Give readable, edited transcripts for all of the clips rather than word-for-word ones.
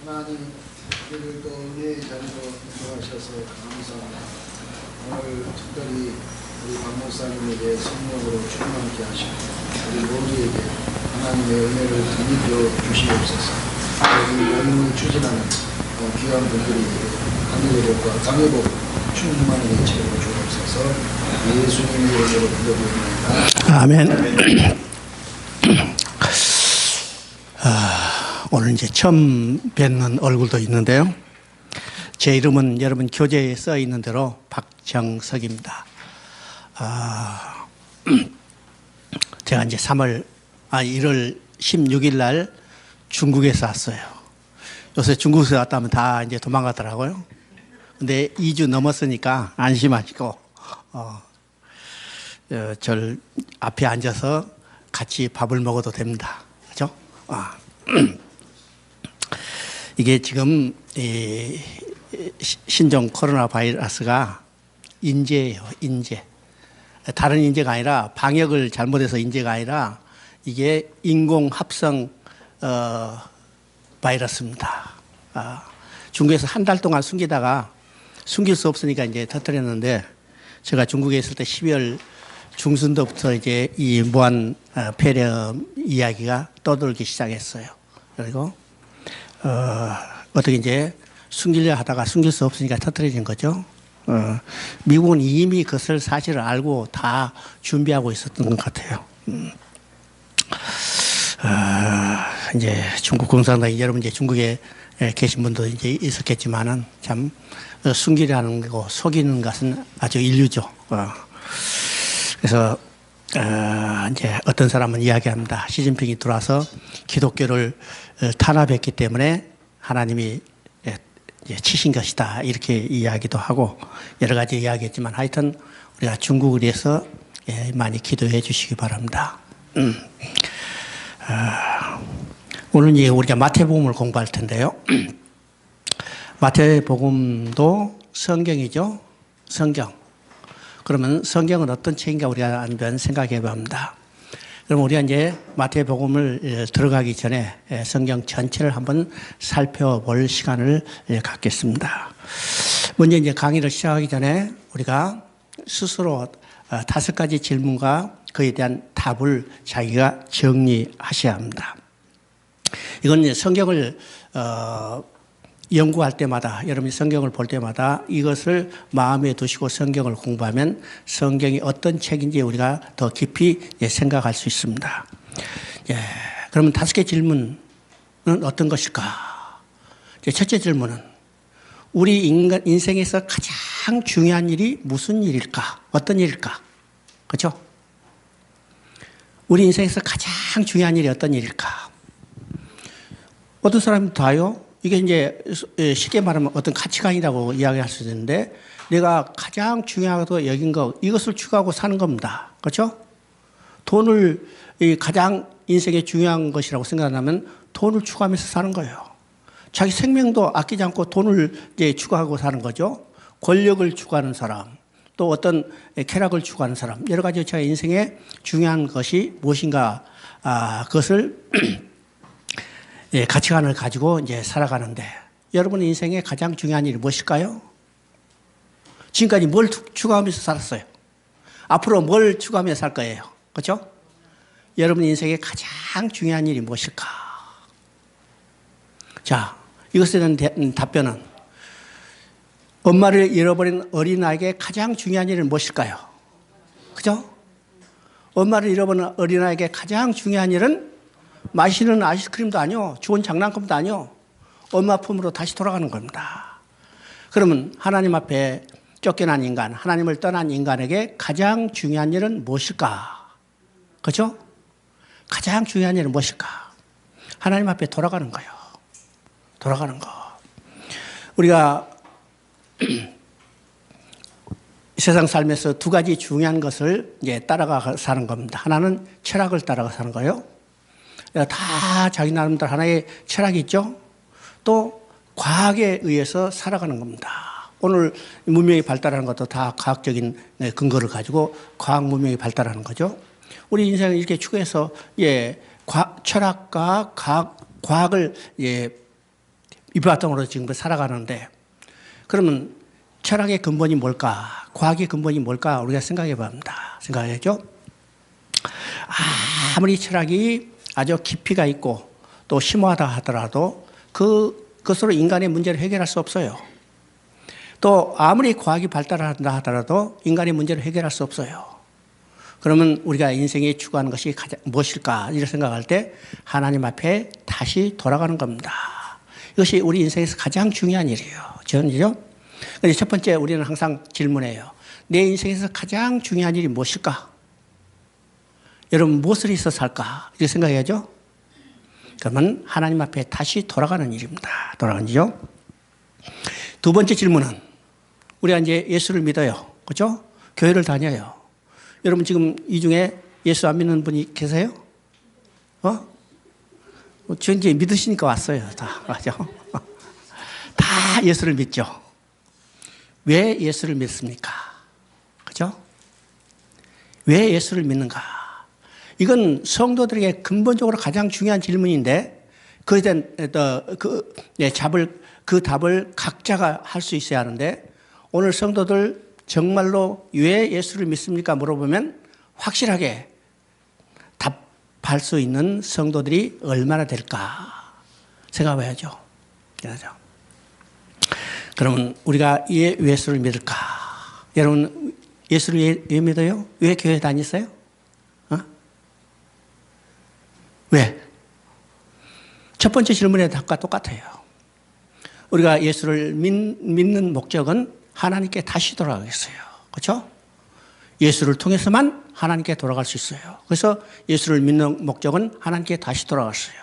하나님, 우리를 또 은혜의 자리로 인도하셔서 감사합니다. 오늘 특별히 우리 박 목사님에게 성령으로 충만케 하시고 우리 모두에게 하나님의 은혜를 덧입혀 주시옵소서. 이 모임을 추진하는 귀한 분들이 강의복과 강의복 충만하게 채워 주옵소서. 예수님의 이름으로 기도드립니다. 아멘. 오늘 이제 처음 뵙는 얼굴도 있는데요. 제 이름은 여러분 교재에 써 있는 대로 박정석입니다. 제가 이제 1월 16일 날 중국에서 왔어요. 요새 중국에서 왔다 하면 다 이제 도망가더라고요. 근데 2주 넘었으니까 안심하시고, 절 앞에 앉아서 같이 밥을 먹어도 됩니다. 그죠? 이게 지금 신종 코로나 바이러스가 인재예요, 인재. 다른 인재가 아니라 방역을 잘못해서 인재가 아니라 이게 인공합성 바이러스입니다. 중국에서 한 달 동안 숨기다가 숨길 수 없으니까 이제 터뜨렸는데 제가 중국에 있을 때 12월 중순부터 이제 이 무한 폐렴 이야기가 떠돌기 시작했어요. 그리고 어떻게 이제 숨기려 하다가 숨길 수 없으니까 터뜨려진 거죠. 미국은 이미 그것을 사실을 알고 다 준비하고 있었던 것 같아요. 이제 중국 공산당이 여러분 이제 중국에 계신 분도 이제 있었겠지만은 참 숨기려는 거고 속이는 것은 아주 인류죠. 그래서 이제 어떤 사람은 이야기합니다. 시진핑이 들어와서 기독교를 탄압했기 때문에 하나님이 치신 것이다. 이렇게 이야기도 하고 여러 가지 이야기했지만 하여튼 우리가 중국을 위해서 많이 기도해 주시기 바랍니다. 오늘 이제 우리가 마태복음을 공부할 텐데요. 마태복음도 성경이죠. 성경. 그러면 성경은 어떤 책인가 우리가 한번 생각해 봅니다. 그럼 우리가 이제 마태복음을 들어가기 전에 성경 전체를 한번 살펴볼 시간을 갖겠습니다. 먼저 이제 강의를 시작하기 전에 우리가 스스로 5가지 질문과 그에 대한 답을 자기가 정리하셔야 합니다. 이건 이제 성경을 연구할 때마다 여러분이 성경을 볼 때마다 이것을 마음에 두시고 성경을 공부하면 성경이 어떤 책인지 우리가 더 깊이 생각할 수 있습니다. 그러면 5개 질문은 어떤 것일까? 첫째 질문은 우리 인생에서 가장 중요한 일이 무슨 일일까? 어떤 일일까? 그렇죠? 우리 인생에서 가장 중요한 일이 어떤 일일까? 어떤 사람이 다요? 이게 이제 쉽게 말하면 어떤 가치관이라고 이야기할 수 있는데 내가 가장 중요하다고 여긴 거 이것을 추구하고 사는 겁니다. 그렇죠? 돈을 가장 인생에 중요한 것이라고 생각하면 돈을 추구하면서 사는 거예요. 자기 생명도 아끼지 않고 돈을 이제 추구하고 사는 거죠. 권력을 추구하는 사람, 또 어떤 쾌락을 추구하는 사람, 여러 가지 자기 인생에 중요한 것이 무엇인가 그것을 가치관을 가지고 이제 살아가는데 여러분 인생에 가장 중요한 일이 무엇일까요? 지금까지 뭘 추구하면서 살았어요? 앞으로 뭘 추구하면서 살 거예요? 그렇죠? 여러분 인생에 가장 중요한 일이 무엇일까? 자, 이것에 대한 답변은 엄마를 잃어버린 어린아이에게 가장 중요한 일은 무엇일까요? 그죠? 엄마를 잃어버린 어린아이에게 가장 중요한 일은 마시는 아이스크림도 아니요. 좋은 장난감도 아니요. 엄마 품으로 다시 돌아가는 겁니다. 그러면 하나님 앞에 쫓겨난 인간, 하나님을 떠난 인간에게 가장 중요한 일은 무엇일까? 그렇죠? 가장 중요한 일은 무엇일까? 하나님 앞에 돌아가는 거예요. 돌아가는 거. 우리가 세상 살면서 2가지 중요한 것을 이제 따라가 사는 겁니다. 하나는 철학을 따라가 사는 거예요. 다 자기 나름대로 하나의 철학이 있죠. 또 과학에 의해서 살아가는 겁니다. 오늘 문명이 발달하는 것도 다 과학적인 근거를 가지고 과학 문명이 발달하는 거죠. 우리 인생을 이렇게 추구해서 철학과 과학을 이바통으로 지금 살아가는데, 그러면 철학의 근본이 뭘까? 과학의 근본이 뭘까? 우리가 생각해 봅니다. 생각해야죠. 아무리 철학이 아주 깊이가 있고 또 심오하다 하더라도 그것으로 인간의 문제를 해결할 수 없어요. 또 아무리 과학이 발달한다 하더라도 인간의 문제를 해결할 수 없어요. 그러면 우리가 인생에 추구하는 것이 무엇일까? 이렇게 생각할 때 하나님 앞에 다시 돌아가는 겁니다. 이것이 우리 인생에서 가장 중요한 일이에요. 저는요. 첫 번째 우리는 항상 질문해요. 내 인생에서 가장 중요한 일이 무엇일까? 여러분 무엇을 해서 살까? 이렇게 생각해야죠. 그러면 하나님 앞에 다시 돌아가는 일입니다. 돌아가는 일이죠. 두 번째 질문은 우리가 이제 예수를 믿어요. 그렇죠? 교회를 다녀요. 여러분 지금 이 중에 예수 안 믿는 분이 계세요? 저 이제 믿으시니까 왔어요. 다. 맞죠? 다 예수를 믿죠. 왜 예수를 믿습니까? 그죠? 왜 예수를 믿는가? 이건 성도들에게 근본적으로 가장 중요한 질문인데, 그에 대한 그 답을 각자가 할 수 있어야 하는데, 오늘 성도들 정말로 왜 예수를 믿습니까? 물어보면 확실하게 답할 수 있는 성도들이 얼마나 될까 생각해야죠. 그러면 우리가 왜 예수를 믿을까? 여러분 예수를 왜 믿어요? 왜 교회 다니세요? 왜? 첫 번째 질문의 답과 똑같아요. 우리가 예수를 믿는 목적은 하나님께 다시 돌아가겠어요. 그렇죠? 예수를 통해서만 하나님께 돌아갈 수 있어요. 그래서 예수를 믿는 목적은 하나님께 다시 돌아갔어요.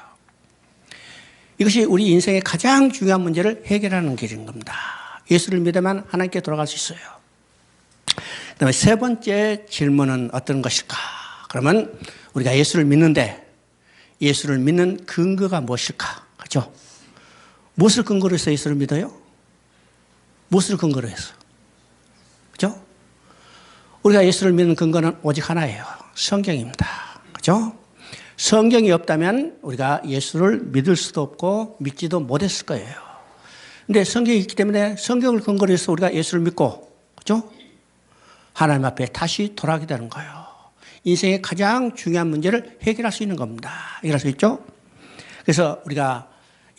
이것이 우리 인생의 가장 중요한 문제를 해결하는 길인 겁니다. 예수를 믿으면 하나님께 돌아갈 수 있어요. 그다음에 세 번째 질문은 어떤 것일까? 그러면 우리가 예수를 믿는데 예수를 믿는 근거가 무엇일까? 그렇죠? 무엇을 근거로 해서 예수를 믿어요? 무엇을 근거로 해서? 그렇죠? 우리가 예수를 믿는 근거는 오직 하나예요. 성경입니다. 그렇죠? 성경이 없다면 우리가 예수를 믿을 수도 없고 믿지도 못했을 거예요. 그런데 성경이 있기 때문에 성경을 근거로 해서 우리가 예수를 믿고, 그렇죠? 하나님 앞에 다시 돌아가게 되는 거예요. 인생의 가장 중요한 문제를 해결할 수 있는 겁니다. 해결할 수 있죠? 그래서 우리가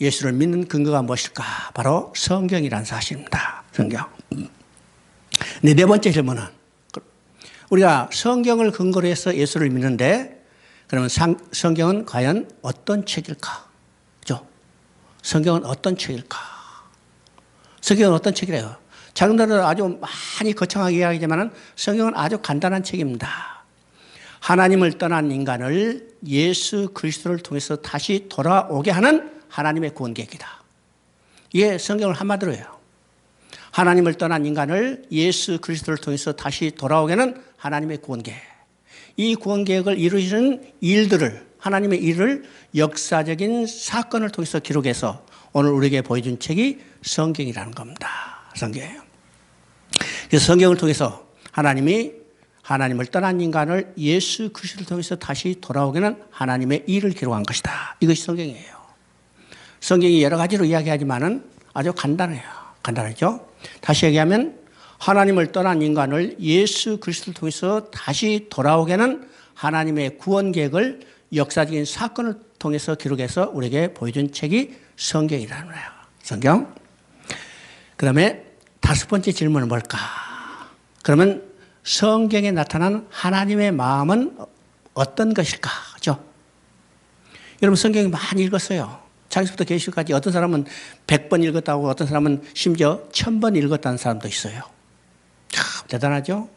예수를 믿는 근거가 무엇일까? 바로 성경이라는 사실입니다. 성경. 네 번째 질문은 우리가 성경을 근거로 해서 예수를 믿는데 그러면 성경은 과연 어떤 책일까? 그죠? 성경은 어떤 책일까? 성경은 어떤 책이래요? 자기들은 아주 많이 거창하게 이야기하지만 성경은 아주 간단한 책입니다. 하나님을 떠난 인간을 예수 그리스도를 통해서 다시 돌아오게 하는 하나님의 구원 계획이다. 이게 성경을 한마디로 해요. 하나님을 떠난 인간을 예수 그리스도를 통해서 다시 돌아오게 하는 하나님의 구원 계획. 이 구원 계획을 이루시는 일들을, 하나님의 일을 역사적인 사건을 통해서 기록해서 오늘 우리에게 보여준 책이 성경이라는 겁니다. 성경이에요. 그래서 성경을 통해서 하나님을 떠난 인간을 예수 그리스도를 통해서 다시 돌아오게 하는 하나님의 일을 기록한 것이다. 이것이 성경이에요. 성경이 여러 가지로 이야기하지만은 아주 간단해요. 간단하죠? 다시 얘기하면 하나님을 떠난 인간을 예수 그리스도를 통해서 다시 돌아오게 하는 하나님의 구원 계획을 역사적인 사건을 통해서 기록해서 우리에게 보여준 책이 성경이라는 거예요. 성경. 그 다음에 다섯 번째 질문은 뭘까? 그러면 성경에 나타난 하나님의 마음은 어떤 것일까? 그죠? 여러분 성경이 많이 읽었어요. 창세부터 계시까지 어떤 사람은 100번 읽었다고 어떤 사람은 심지어 1000번 읽었다는 사람도 있어요. 참 대단하죠?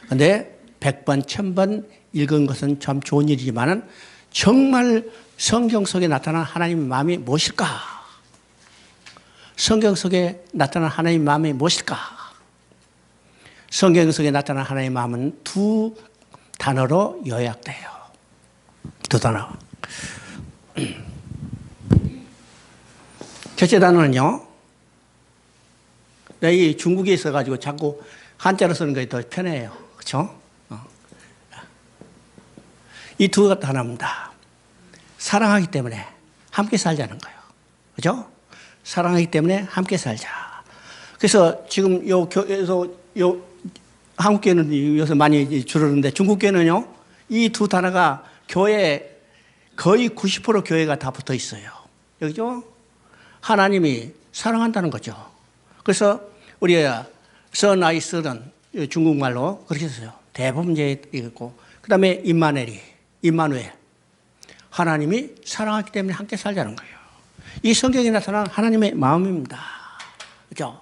그런데 100번, 1000번 읽은 것은 참 좋은 일이지만 정말 성경 속에 나타난 하나님의 마음이 무엇일까? 성경 속에 나타난 하나님의 마음이 무엇일까? 성경 속에 나타난 하나님의 마음은 두 단어로 요약돼요. 두 단어. 첫째 단어는요. 이 중국에 있어가지고 자꾸 한자로 쓰는 것이 더 편해요. 그렇죠? 이 두 단어입니다. 사랑하기 때문에 함께 살자는 거예요. 그렇죠? 사랑하기 때문에 함께 살자. 그래서 지금 요 교회에서 요 한국 교회는 요새 많이 줄었는데 중국 교회는요, 이 두 단어가 교회 거의 90% 교회가 다 붙어 있어요. 여기죠? 하나님이 사랑한다는 거죠. 그래서 우리가 서나이스는 중국말로 그렇게 써요. 대부분 이제 있고, 그 다음에 임마누엘. 하나님이 사랑하기 때문에 함께 살자는 거예요. 이 성경에 나타난 하나님의 마음입니다. 그죠?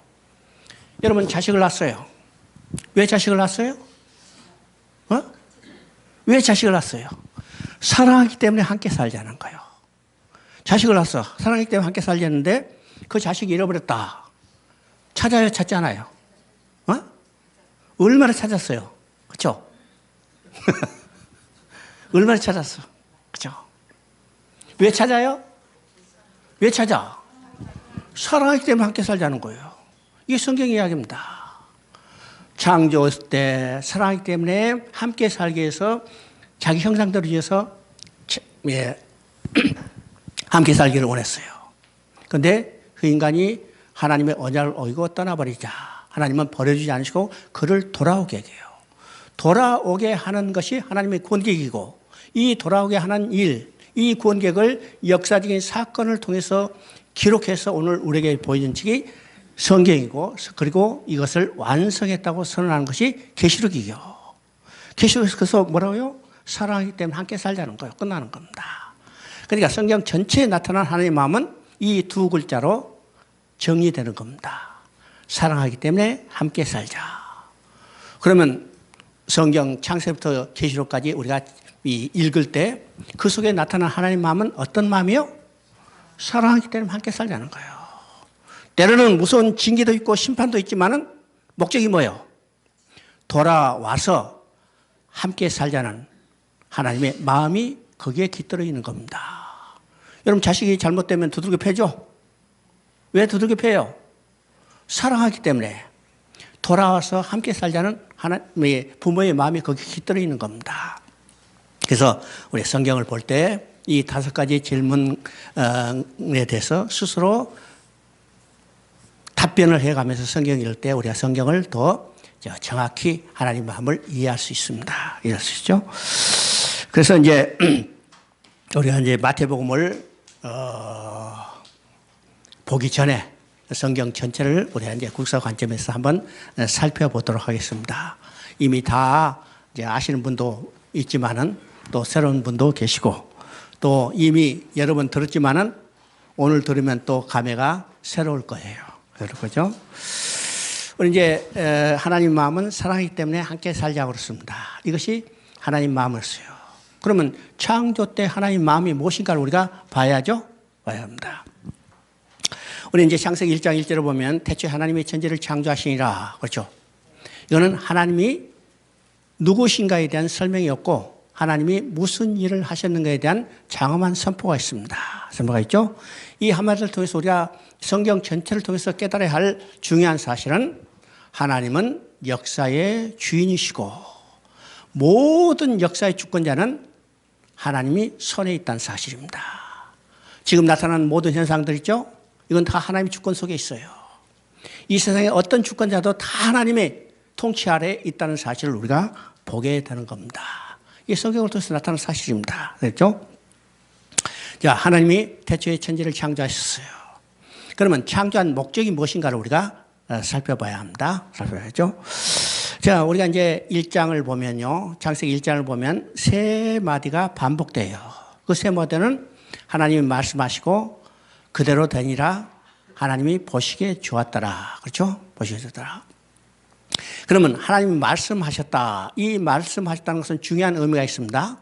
여러분, 자식을 낳았어요. 왜 자식을 낳았어요? 왜 자식을 낳았어요? 사랑하기 때문에 함께 살자는 거예요. 자식을 낳았어. 사랑하기 때문에 함께 살자는데 그 자식이 잃어버렸다. 찾아요, 찾지 않아요? 얼마나 찾았어요? 그죠? 얼마나 찾았어? 그죠? 왜 찾아요? 왜 찾아? 사랑하기 때문에 함께 살자는 거예요. 이게 성경 이야기입니다. 창조 때 사랑하기 때문에 함께 살기 위해서 자기 형상대로 지어서 함께 살기를 원했어요. 그런데 그 인간이 하나님의 언약을 어기고 떠나버리자. 하나님은 버려주지 않으시고 그를 돌아오게 해요. 돌아오게 하는 것이 하나님의 구원계획이고, 이 돌아오게 하는 일, 이 구원계획을 역사적인 사건을 통해서 기록해서 오늘 우리에게 보여준 책이 성경이고, 그리고 이것을 완성했다고 선언하는 것이 계시록이요. 계시록에서 그래서 뭐라고요? 사랑하기 때문에 함께 살자는 거예요. 끝나는 겁니다. 그러니까 성경 전체에 나타난 하나님의 마음은 이 두 글자로 정리되는 겁니다. 사랑하기 때문에 함께 살자. 그러면 성경 창세부터 계시록까지 우리가 읽을 때 그 속에 나타난 하나님의 마음은 어떤 마음이요? 사랑하기 때문에 함께 살자는 거예요. 때로는 무서운 징계도 있고 심판도 있지만은 목적이 뭐예요? 돌아와서 함께 살자는 하나님의 마음이 거기에 깃들어 있는 겁니다. 여러분, 자식이 잘못되면 두들겨 패죠? 왜 두들겨 패요? 사랑하기 때문에 돌아와서 함께 살자는 하나님의 부모의 마음이 거기에 깃들어 있는 겁니다. 그래서 우리 성경을 볼 때 이 5가지 질문에 대해서 스스로 답변을 해가면서 성경을 읽을 때 우리가 성경을 더 정확히 하나님의 마음을 이해할 수 있습니다. 이해할 수 있죠? 그래서 이제 우리가 이제 마태복음을 보기 전에 성경 전체를 우리가 이제 국사 관점에서 한번 살펴보도록 하겠습니다. 이미 다 이제 아시는 분도 있지만은 또 새로운 분도 계시고, 또 이미 여러 번 들었지만은 오늘 들으면 또 감회가 새로울 거예요. 그렇죠? 우리 이제 하나님 마음은 사랑이기 때문에 함께 살자고 그랬습니다. 이것이 하나님 마음이었어요. 그러면 창조 때 하나님 마음이 무엇인가를 우리가 봐야죠? 봐야 합니다. 우리 이제 창세기 1장 1절을 보면 태초에 하나님이 천지를 창조하시니라. 그렇죠? 이거는 하나님이 누구신가에 대한 설명이 없고 하나님이 무슨 일을 하셨는가에 대한 장엄한 선포가 있습니다. 선포가 있죠? 이 한마디를 통해서 우리가 성경 전체를 통해서 깨달아야 할 중요한 사실은 하나님은 역사의 주인이시고 모든 역사의 주권자는 하나님이 손에 있다는 사실입니다. 지금 나타나는 모든 현상들 있죠? 이건 다 하나님의 주권 속에 있어요. 이 세상에 어떤 주권자도 다 하나님의 통치 아래에 있다는 사실을 우리가 보게 되는 겁니다. 이 성경을 통해서 나타나는 사실입니다. 그렇죠? 자, 하나님이 태초에 천지를 창조하셨어요. 그러면 창조한 목적이 무엇인가를 우리가 살펴봐야 합니다. 살펴봐야죠. 자, 우리가 이제 1장을 보면요. 창세기 1장을 보면 세 마디가 반복돼요. 그 세 마디는 하나님이 말씀하시고 그대로 되니라 하나님이 보시기에 좋았더라. 그렇죠? 보시기에 좋았더라. 그러면 하나님이 말씀하셨다. 이 말씀하셨다는 것은 중요한 의미가 있습니다.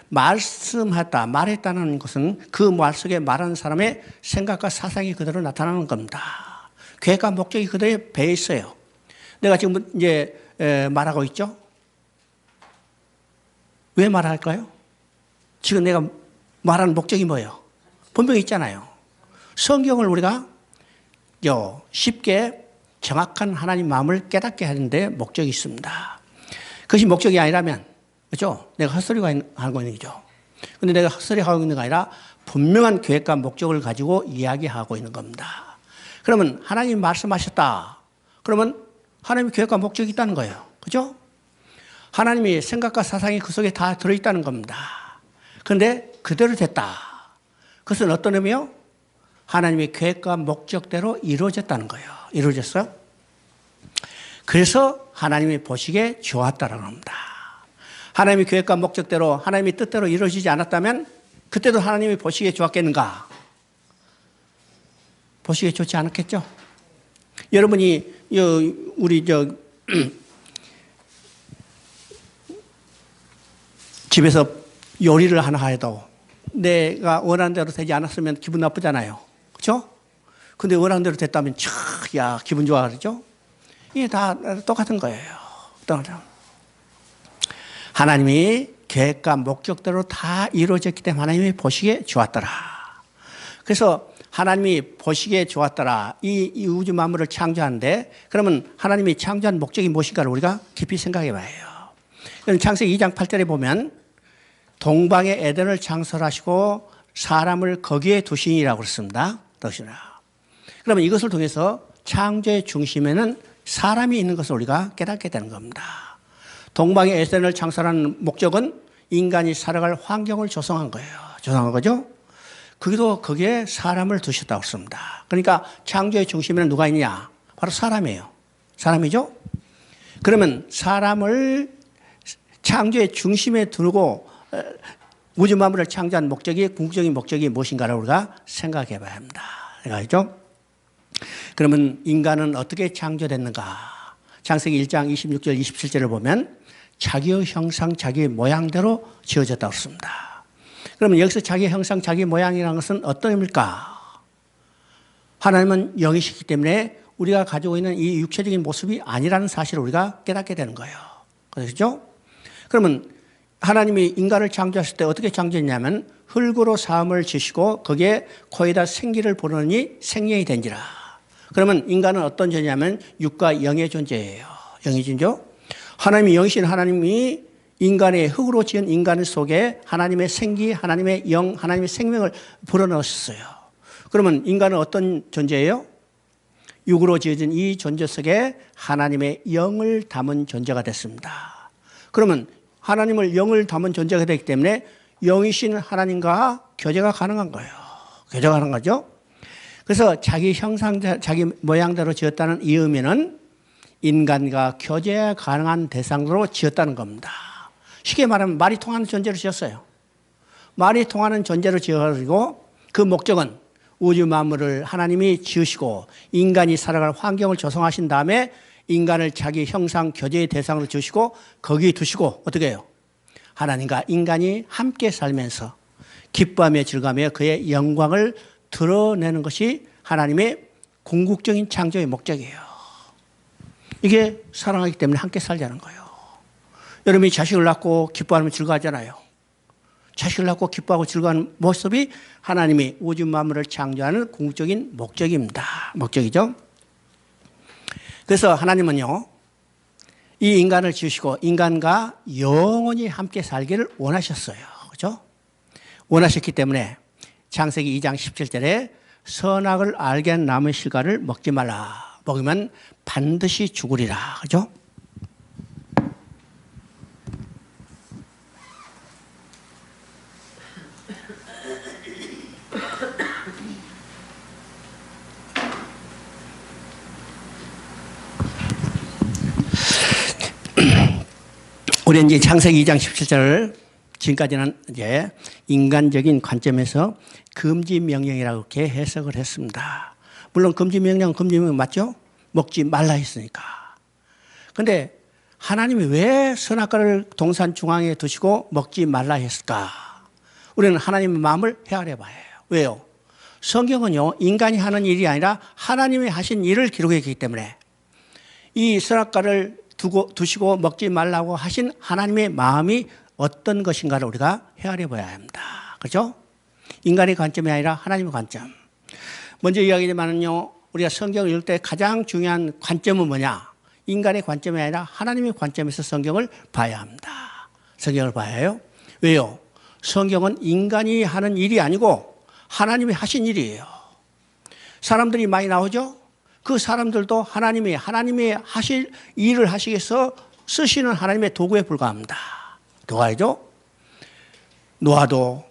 말씀하셨다, 말했다는 것은 그 말 속에 말하는 사람의 생각과 사상이 그대로 나타나는 겁니다. 계획과 목적이 그대로 배어 있어요. 내가 지금 이제 말하고 있죠? 왜 말할까요? 지금 내가 말하는 목적이 뭐예요? 분명히 있잖아요. 성경을 우리가 쉽게 정확한 하나님 마음을 깨닫게 하는데 목적이 있습니다. 그것이 목적이 아니라면, 그렇죠? 내가 헛소리가 하고 있는 거죠. 그런데 내가 헛소리 하고 있는 게 아니라 분명한 계획과 목적을 가지고 이야기하고 있는 겁니다. 그러면 하나님이 말씀하셨다. 그러면 하나님의 계획과 목적이 있다는 거예요. 그죠? 하나님이 생각과 사상이 그 속에 다 들어있다는 겁니다. 그런데 그대로 됐다. 그것은 어떤 의미요? 하나님의 계획과 목적대로 이루어졌다는 거예요. 이루어졌어요? 그래서 하나님이 보시기에 좋았다라고 합니다. 하나님의 계획과 목적대로 하나님의 뜻대로 이루어지지 않았다면 그때도 하나님이 보시기에 좋았겠는가? 보시기에 좋지 않았겠죠? 여러분이 우리 집에서 요리를 하나 해도 내가 원하는 대로 되지 않았으면 기분 나쁘잖아요. 그렇죠? 근데 원하는 대로 됐다면 야 기분 좋아 그러죠? 이게 다 똑같은 거예요. 하나님이 계획과 목적대로 다 이루어졌기 때문에 하나님이 보시기에 좋았더라. 그래서 하나님이 보시기에 좋았더라. 이 우주 만물을 창조하는데 그러면 하나님이 창조한 목적이 무엇인가를 우리가 깊이 생각해 봐요. 창세기 2장 8절에 보면 동방의 에덴을 창설하시고 사람을 거기에 두시니라고 그랬습니다. 그러면 이것을 통해서 창조의 중심에는 사람이 있는 것을 우리가 깨닫게 되는 겁니다. 동방의 에덴을 창설하는 목적은 인간이 살아갈 환경을 조성한 거예요. 조성한 거죠. 거기에 사람을 두셨다고 했습니다. 그러니까 창조의 중심에는 누가 있냐? 바로 사람이에요. 사람이죠? 그러면 사람을 창조의 중심에 두고 우주 만물을 창조한 목적이 궁극적인 목적이 무엇인가를 우리가 생각해 봐야 합니다. 알죠? 그러면 인간은 어떻게 창조됐는가? 창세기 1장 26절 27절을 보면 자기의 형상 자기의 모양대로 지어졌다고 했습니다. 그러면 여기서 자기 형상 자기 모양이라는 것은 어떤 의미일까? 하나님은 영이시기 때문에 우리가 가지고 있는 이 육체적인 모습이 아니라는 사실을 우리가 깨닫게 되는 거예요. 그렇죠? 그러면 하나님이 인간을 창조하실 때 어떻게 창조했냐면 흙으로 사람을 지시고 거기에 코에다 생기를 불어넣으니 생명이 된지라. 그러면 인간은 어떤 존재냐면 육과 영의 존재예요. 영의 존재죠. 하나님이 영이신 하나님이 인간의 흙으로 지은 인간 속에 하나님의 생기, 하나님의 영, 하나님의 생명을 불어넣었어요. 그러면 인간은 어떤 존재예요? 육으로 지어진 이 존재 속에 하나님의 영을 담은 존재가 됐습니다. 그러면 하나님을 영을 담은 존재가 되기 때문에 영이신 하나님과 교제가 가능한 거예요. 교제가 가능한 거죠. 그래서 자기 형상, 자기 모양대로 지었다는 이 의미는 인간과 교제 가능한 대상으로 지었다는 겁니다. 쉽게 말하면 말이 통하는 존재로 지었어요. 말이 통하는 존재로 지어가지고 그 목적은 우주 만물을 하나님이 지으시고 인간이 살아갈 환경을 조성하신 다음에 인간을 자기 형상 교제의 대상으로 주시고 거기에 두시고 어떻게 해요? 하나님과 인간이 함께 살면서 기뻐하며 즐거워하며 그의 영광을 드러내는 것이 하나님의 궁극적인 창조의 목적이에요. 이게 사랑하기 때문에 함께 살자는 거예요. 여러분이 자식을 낳고 기뻐하면 즐거워하잖아요. 자식을 낳고 기뻐하고 즐거워하는 모습이 하나님이 우주 만물을 창조하는 궁극적인 목적입니다. 목적이죠. 그래서 하나님은요, 이 인간을 지으시고 인간과 영원히 함께 살기를 원하셨어요. 그렇죠? 원하셨기 때문에 창세기 2장 17절에 선악을 알게 한 나무의 실과를 먹지 말라. 먹으면 반드시 죽으리라. 그렇죠? 우리는 이제 창세기 2장 17절을 지금까지는 이제 인간적인 관점에서 금지 명령이라고 이렇게 해석을 했습니다. 물론 금지 명령 맞죠? 먹지 말라 했으니까. 그런데 하나님이 왜 선악과를 동산 중앙에 두시고 먹지 말라 했을까? 우리는 하나님의 마음을 헤아려 봐야 해요. 왜요? 성경은요, 인간이 하는 일이 아니라 하나님이 하신 일을 기록했기 때문에 이 선악과를 두시고 먹지 말라고 하신 하나님의 마음이 어떤 것인가를 우리가 헤아려 봐야 합니다. 그렇죠? 인간의 관점이 아니라 하나님의 관점. 먼저 이야기하지만은요, 우리가 성경을 읽을 때 가장 중요한 관점은 뭐냐? 인간의 관점이 아니라 하나님의 관점에서 성경을 봐야 합니다. 성경을 봐야 해요. 왜요? 성경은 인간이 하는 일이 아니고 하나님이 하신 일이에요. 사람들이 많이 나오죠. 그 사람들도 하나님이 하실 일을 하시기 위해서 쓰시는 하나님의 도구에 불과합니다. 도구죠. 노아도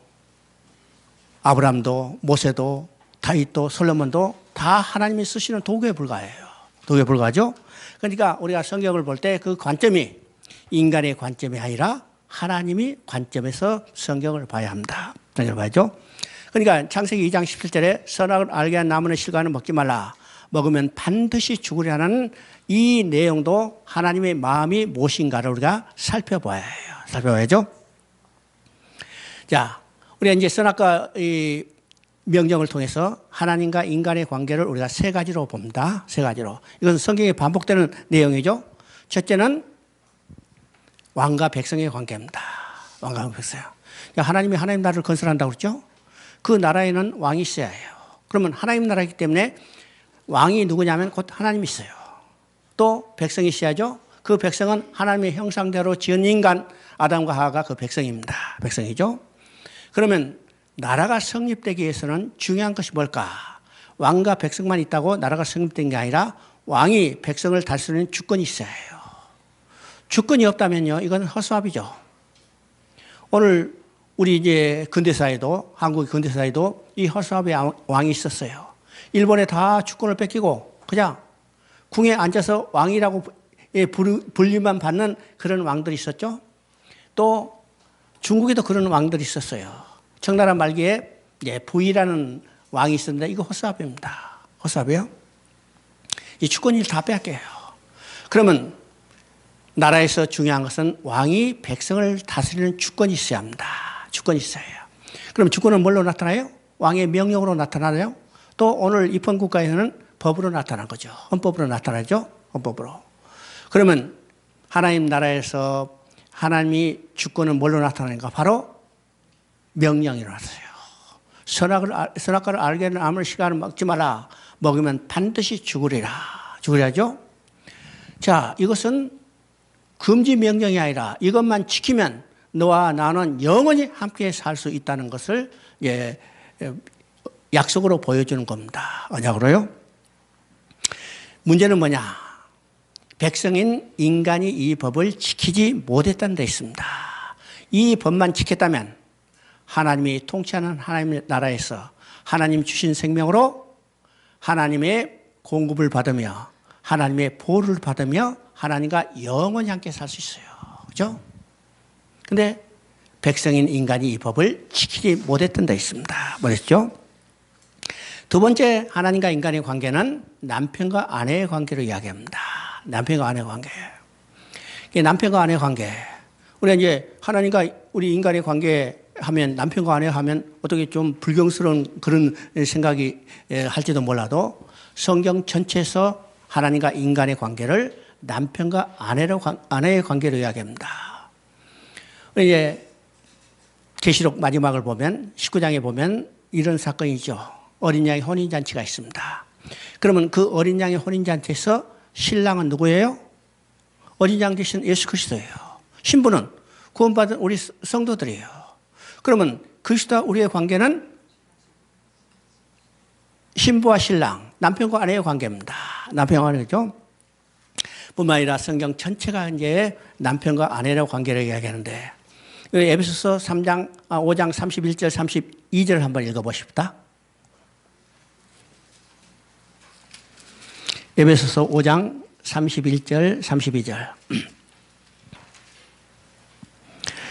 아브람도 모세도 다윗도 솔로몬도 다 하나님이 쓰시는 도구에 불과해요. 도구에 불과하죠. 그러니까 우리가 성경을 볼 때 그 관점이 인간의 관점이 아니라 하나님이 관점에서 성경을 봐야 합니다. 성경을 봐야죠. 그러니까 창세기 2장 17절에 선악을 알게 한 나무는 실과는 먹지 말라. 먹으면 반드시 죽으리라는 이 내용도 하나님의 마음이 무엇인가를 우리가 살펴봐야죠. 자, 우리가 이제 선악과 이 명령을 통해서 하나님과 인간의 관계를 우리가 세 가지로 봅니다. 세 가지로. 이것은 성경에 반복되는 내용이죠. 첫째는 왕과 백성의 관계입니다. 왕과 백성. 하나님이 하나님 나라를 건설한다고 그랬죠. 그 나라에는 왕이 있어야 해요. 그러면 하나님 나라이기 때문에 왕이 누구냐면 곧 하나님이 있어요. 또 백성이 있어야죠. 그 백성은 하나님의 형상대로 지은 인간 아담과 하와가 그 백성입니다. 백성이죠. 그러면 나라가 성립되기 위해서는 중요한 것이 뭘까? 왕과 백성만 있다고 나라가 성립된 게 아니라 왕이 백성을 다스리는 주권이 있어야 해요. 주권이 없다면요, 이건 허수아비죠. 오늘 우리 이제 근대사에도, 한국 근대사에도 이 허수아비 왕이 있었어요. 일본에 다 주권을 뺏기고 그냥 궁에 앉아서 왕이라고 불림만 받는 그런 왕들이 있었죠. 또 중국에도 그런 왕들이 있었어요. 청나라 말기에 부이라는 왕이 있었는데 이거 허수아비입니다. 허수아비요. 이 주권을 다 뺏겨요. 그러면 나라에서 중요한 것은 왕이 백성을 다스리는 주권이 있어야 합니다. 주권이 있어야 해요. 그럼 주권은 뭘로 나타나요? 왕의 명령으로 나타나요? 또 오늘 입헌국가에서는 법으로 나타난 거죠. 헌법으로 나타나죠. 헌법으로. 그러면 하나님 나라에서 하나님이 주권은 뭘로 나타나는가? 바로 명령으로 나타나요. 선악과를 알게 하는 나무의 실과는 먹지 마라. 먹으면 반드시 죽으리라. 죽으리라죠. 자, 이것은 금지 명령이 아니라 이것만 지키면 너와 나는 영원히 함께 살 수 있다는 것을 약속으로 보여주는 겁니다. 언약으로요. 문제는 뭐냐? 백성인 인간이 이 법을 지키지 못했다는 데 있습니다. 이 법만 지켰다면 하나님이 통치하는 하나님의 나라에서 하나님 주신 생명으로 하나님의 공급을 받으며 하나님의 보호를 받으며 하나님과 영원히 함께 살 수 있어요. 그죠? 근데 백성인 인간이 이 법을 지키지 못했던 데 있습니다. 뭐랬죠? 두 번째 하나님과 인간의 관계는 남편과 아내의 관계로 이야기합니다. 남편과 아내의 관계. 남편과 아내의 관계. 우리가 이제 하나님과 우리 인간의 관계 하면 남편과 아내 하면 어떻게 좀 불경스러운 그런 생각이 할지도 몰라도 성경 전체에서 하나님과 인간의 관계를 남편과 아내의 관계로 이야기합니다. 이제 계시록 마지막을 보면 19장에 보면 이런 사건이죠. 어린 양의 혼인잔치가 있습니다. 그러면 그 어린 양의 혼인잔치에서 신랑은 누구예요? 어린 양 대신 예수 그리스도예요. 신부는 구원받은 우리 성도들이에요. 그러면 그리스도와 우리의 관계는 신부와 신랑, 남편과 아내의 관계입니다. 남편과 아내죠. 뿐만 아니라 성경 전체가 이제 남편과 아내의 관계를 이야기하는데 에베소서 5장 31절 32절을 한번 읽어보십시다. 에베소서 5장 31절 32절.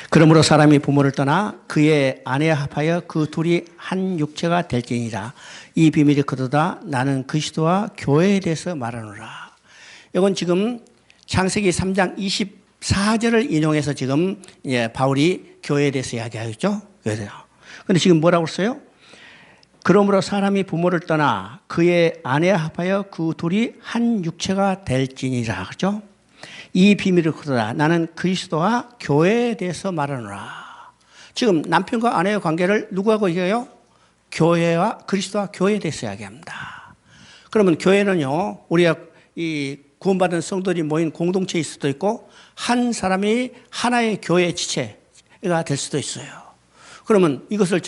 그러므로 사람이 부모를 떠나 그의 아내에 합하여 그 둘이 한 육체가 될지니라. 이 비밀이 그도다. 나는 그리스도와 교회에 대해서 말하노라. 이건 지금 창세기 3장 24절을 인용해서 지금 바울이 교회에 대해서 이야기하겠죠. 그런데 지금 뭐라고 했어요? 그러므로 사람이 부모를 떠나 그의 아내에 합하여 그 둘이 한 육체가 될지니라. 그렇죠? 이 비밀을 그도다. 나는 그리스도와 교회에 대해서 말하노라. 지금 남편과 아내의 관계를 누구하고 얘기해요? 교회와 그리스도와 교회에 대해서 이야기합니다. 그러면 교회는요, 우리가 이 구원받은 성도들이 모인 공동체일 수도 있고 한 사람이 하나의 교회 지체가 될 수도 있어요. 그러면 이것을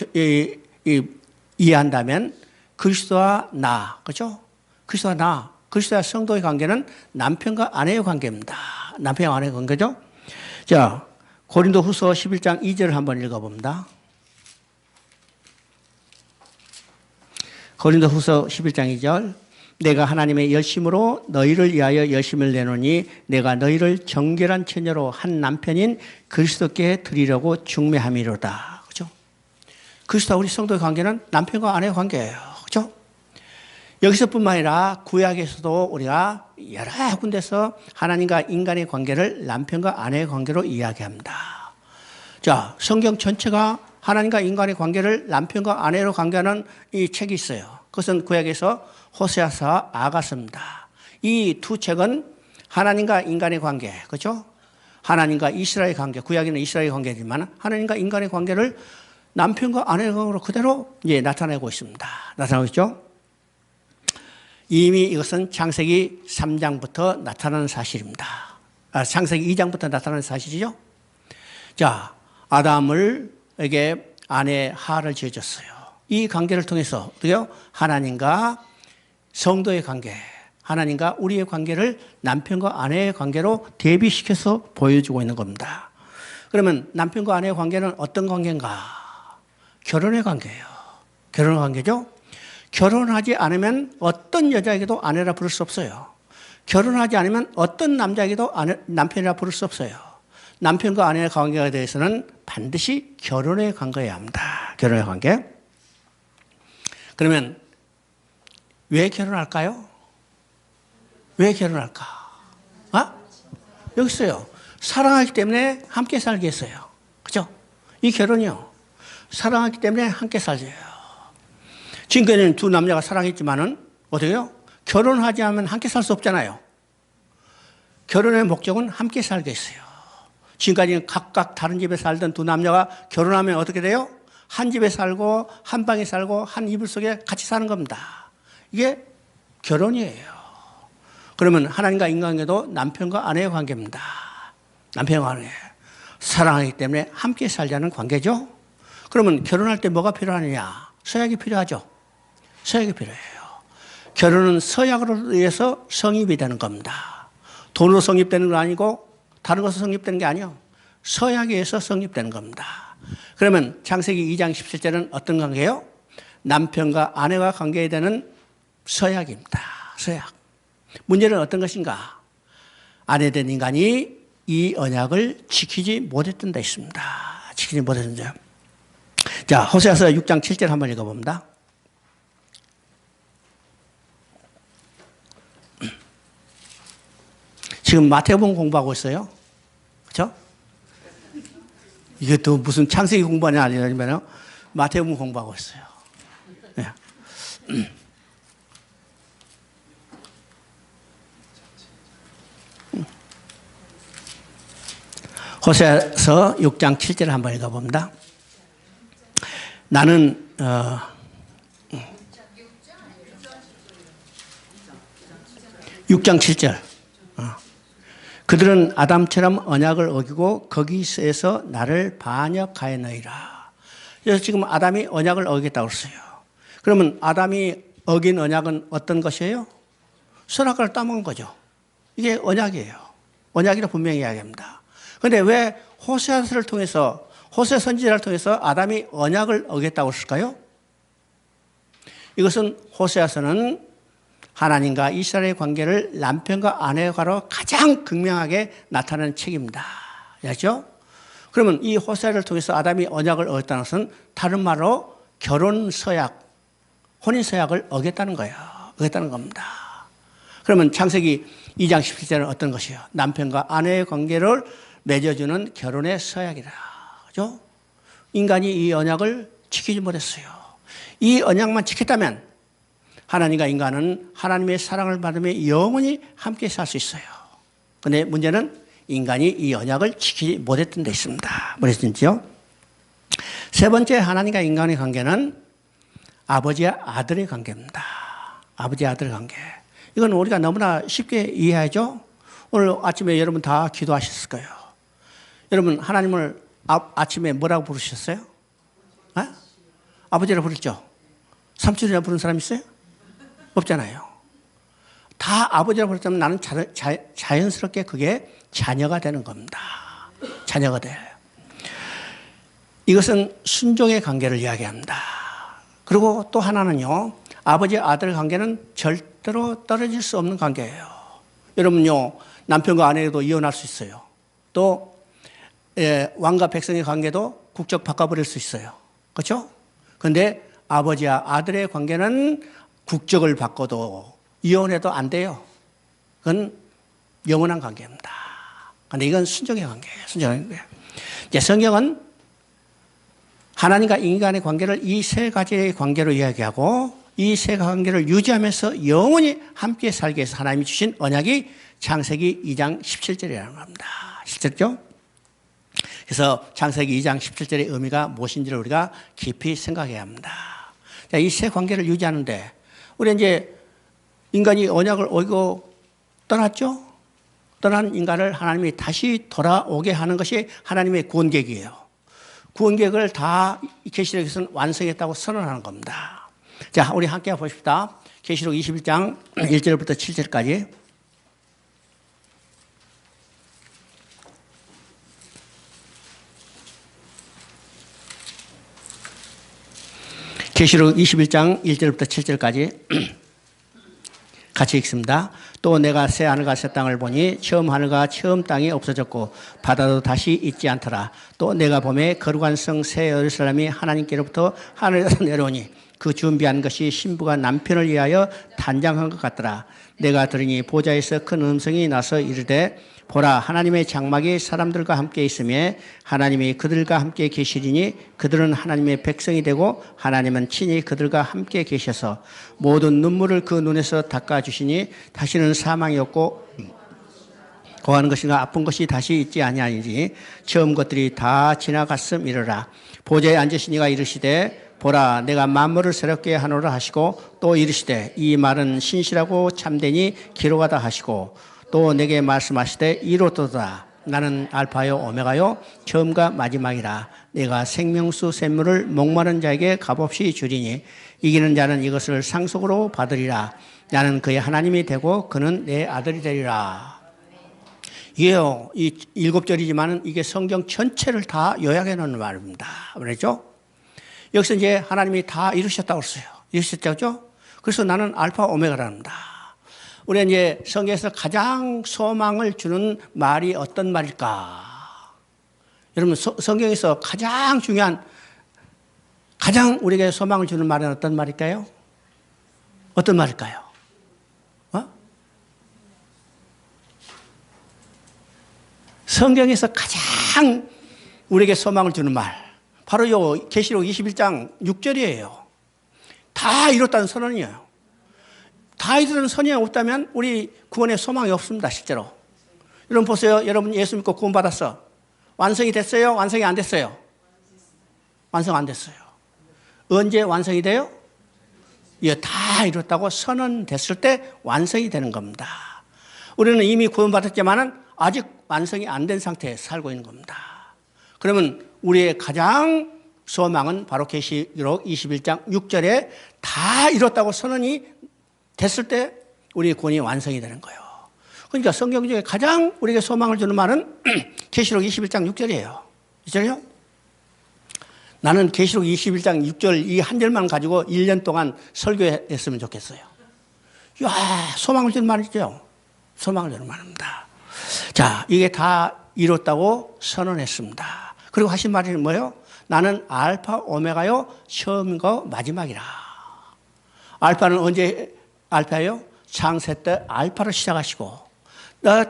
이해한다면 그리스도와 나, 그죠? 그리스도와 나, 그리스도와 성도의 관계는 남편과 아내의 관계입니다. 남편과 아내의 관계죠? 자, 고린도 후서 11장 2절을 한번 읽어봅니다. 고린도 후서 11장 2절. 내가 하나님의 열심으로 너희를 위하여 열심을 내노니 내가 너희를 정결한 처녀로 한 남편인 그리스도께 드리려고 중매함이로다. 그죠? 그리스도와 우리 성도의 관계는 남편과 아내의 관계예요. 그죠? 여기서뿐만 아니라 구약에서도 우리가 여러 군데서 하나님과 인간의 관계를 남편과 아내의 관계로 이야기합니다. 자, 성경 전체가 하나님과 인간의 관계를 남편과 아내로 관계하는 이 책이 있어요. 그것은 구약에서 호세아서와 아가서입니다. 이 두 책은 하나님과 인간의 관계, 그렇죠? 하나님과 이스라엘의 관계, 구약에는 이스라엘의 관계지만 하나님과 인간의 관계를 남편과 아내의 관계로 그대로 이제 나타내고 있습니다. 나타나고 있죠? 이미 이것은 창세기 3장부터 나타나는 사실입니다. 창세기 2장부터 나타나는 사실이죠? 자, 아담에게 아내 하를 지어줬어요. 이 관계를 통해서 어떻게요? 하나님과 성도의 관계, 하나님과 우리의 관계를 남편과 아내의 관계로 대비시켜서 보여주고 있는 겁니다. 그러면 남편과 아내의 관계는 어떤 관계인가? 결혼의 관계예요. 결혼의 관계죠? 결혼하지 않으면 어떤 여자에게도 아내라 부를 수 없어요. 결혼하지 않으면 어떤 남자에게도 남편이라 부를 수 없어요. 남편과 아내의 관계에 대해서는 반드시 결혼의 관계여야 합니다. 결혼의 관계. 그러면 왜 결혼할까요? 왜 결혼할까? 여기 있어요. 사랑하기 때문에 함께 살게 했어요. 그죠? 이 결혼이요. 사랑하기 때문에 함께 살게요. 지금까지는 두 남자가 사랑했지만은 어때요? 결혼하지 않으면 함께 살 수 없잖아요. 결혼의 목적은 함께 살게 했어요. 지금까지는 각각 다른 집에 살던 두 남자가 결혼하면 어떻게 돼요? 한 집에 살고 한 방에 살고 한 이불 속에 같이 사는 겁니다. 이게 결혼이에요. 그러면 하나님과 인간관계도 남편과 아내의 관계입니다. 남편과 아내. 사랑하기 때문에 함께 살자는 관계죠. 그러면 결혼할 때 뭐가 필요하느냐? 서약이 필요하죠. 서약이 필요해요. 결혼은 서약으로 의해서 성립이 되는 겁니다. 돈으로 성립되는 건 아니고 다른 것으로 성립되는 게 아니에요. 서약에 의해서 성립되는 겁니다. 그러면 창세기 2장 17절은 어떤 관계예요? 남편과 아내와 관계되는 서약입니다. 서약. 문제는 어떤 것인가? 아내된 인간이 이 언약을 지키지 못했던 데 있습니다. 지키지 못했던 점. 자, 호세아서 6장 7절 한번 읽어봅니다. 지금 마태복음 공부하고 있어요. 그렇죠? 이게 또 무슨 창세기 공부하냐 아니냐면 마태복음 공부하고 있어요. 네. 호세아서 6장 7절 한번 읽어봅니다. 나는 6장 7절. 그들은 아담처럼 언약을 어기고 거기에서 나를 반역하였느니라. 그래서 지금 아담이 언약을 어기겠다고 했어요. 그러면 아담이 어긴 언약은 어떤 것이에요? 선악과를 따먹은 거죠. 이게 언약이에요. 언약이라 분명히 이야기합니다. 그런데 왜 호세아서를 통해서 호세 선지자를 통해서 아담이 언약을 어겼다고 했을까요? 이것은 호세아서는 하나님과 이스라엘의 관계를 남편과 아내의 관계로 가장 극명하게 나타내는 책입니다. 알죠? 그러면 이 호세아를 통해서 아담이 언약을 어겼다는 것은 다른 말로 결혼 서약, 혼인 서약을 어겼다는 거예요. 어겼다는 겁니다. 그러면 창세기 2장 17절은 어떤 것이에요? 남편과 아내의 관계를 맺어주는 결혼의 서약이라. 그죠? 인간이 이 언약을 지키지 못했어요. 이 언약만 지켰다면 하나님과 인간은 하나님의 사랑을 받으며 영원히 함께 살 수 있어요. 그런데 문제는 인간이 이 언약을 지키지 못했던 데 있습니다. 그랬는지요? 세 번째 하나님과 인간의 관계는 아버지와 아들의 관계입니다. 아버지와 아들의 관계. 이건 우리가 너무나 쉽게 이해하죠? 오늘 아침에 여러분 다 기도하셨을 거예요. 여러분 하나님을 아침에 뭐라고 부르셨어요? 아버지라고 부르죠? 삼촌이라고 부르는 사람 있어요? 없잖아요. 다 아버지라고 부르면 나는 자연스럽게 그게 자녀가 되는 겁니다. 자녀가 돼요. 이것은 순종의 관계를 이야기합니다. 그리고 또 하나는요, 아버지 아들 관계는 절대로 떨어질 수 없는 관계예요. 여러분요, 남편과 아내도 이혼할 수 있어요. 또 왕과 백성의 관계도 국적 바꿔버릴 수 있어요. 그렇죠? 그런데 아버지와 아들의 관계는 국적을 바꿔도 이혼해도 안 돼요. 그건 영원한 관계입니다. 그런데 이건 순종의 관계예요. 순종의 관계. 이제 성경은 하나님과 인간의 관계를 이 세 가지의 관계로 이야기하고 이 세 관계를 유지하면서 영원히 함께 살기 위해서 하나님이 주신 언약이 창세기 2장 17절이라는 겁니다. 실제죠? 그래서 창세기 2장 17절의 의미가 무엇인지를 우리가 깊이 생각해야 합니다. 이 세 관계를 유지하는데 우리 이제 인간이 언약을 어기고 떠났죠? 떠난 인간을 하나님이 다시 돌아오게 하는 것이 하나님의 구원 계획이에요. 구원 계획을 다 계시록에서는 완성했다고 선언하는 겁니다. 자, 우리 함께 보십시다. 계시록 21장 1절부터 7절까지. 계시록 21장 1절부터 7절까지 같이 읽습니다. 또 내가 새 하늘과 새 땅을 보니 처음 하늘과 처음 땅이 없어졌고 바다도 다시 있지 않더라. 또 내가 보매 거룩한 성 새 예루살렘이 하나님께로부터 하늘에서 내려오니 그 준비한 것이 신부가 남편을 위하여 단장한 것 같더라. 내가 들으니 보좌에서 큰 음성이 나서 이르되 보라, 하나님의 장막이 사람들과 함께 있으며 하나님이 그들과 함께 계시리니 그들은 하나님의 백성이 되고 하나님은 친히 그들과 함께 계셔서 모든 눈물을 그 눈에서 닦아주시니 다시는 사망이 없고 고하는 것인가 아픈 것이 다시 있지 아니하니니 처음 것들이 다 지나갔음이러라. 보좌에 앉으신 이가 이르시되 보라, 내가 만물을 새롭게 하노라 하시고 또 이르시되 이 말은 신실하고 참되니 기록하다 하시고 또 내게 말씀하시되 이로도다. 나는 알파요 오메가요 처음과 마지막이라. 내가 생명수 샘물을 목마른 자에게 값없이 주리니 이기는 자는 이것을 상속으로 받으리라. 나는 그의 하나님이 되고 그는 내 아들이 되리라. 이게요, 이 7절이지만 이게 성경 전체를 다 요약해 놓은 말입니다. 그랬죠? 여기서 이제 하나님이 다 이루셨다고 했어요. 이루셨죠? 그래서 나는 알파 오메가랍니다. 우리가 이제 성경에서 가장 소망을 주는 말이 어떤 말일까? 여러분, 성경에서 가장 중요한, 가장 우리에게 소망을 주는 말은 어떤 말일까요? 어떤 말일까요? 성경에서 가장 우리에게 소망을 주는 말, 바로 요 계시록 21장 6절이에요. 다 이뤘다는 선언이에요. 다 이루는 선언이 없다면 우리 구원에 소망이 없습니다. 실제로. 여러분 보세요. 여러분 예수 믿고 구원 받았어. 완성이 됐어요? 완성이 안 됐어요? 완성 안 됐어요. 언제 완성이 돼요? 예, 다 이뤘다고 선언됐을 때 완성이 되는 겁니다. 우리는 이미 구원 받았지만은 아직 완성이 안 된 상태에 살고 있는 겁니다. 그러면 우리의 가장 소망은 바로 계시록 21장 6절에 다 이뤘다고 선언이 됐을 때 우리의 구원이 완성이 되는 거예요. 그러니까 성경 중에 가장 우리에게 소망을 주는 말은 계시록 21장 6절이에요. 6절이요? 나는 계시록 21장 6절 이 한 절만 가지고 1년 동안 설교했으면 좋겠어요. 야, 소망을 주는 말이죠. 소망을 주는 말입니다. 자, 이게 다 이뤘다고 선언했습니다. 그리고 하신 말이 뭐예요? 나는 알파 오메가요 처음이고 마지막이라. 알파는 언제 알파예요? 창세 때 알파로 시작하시고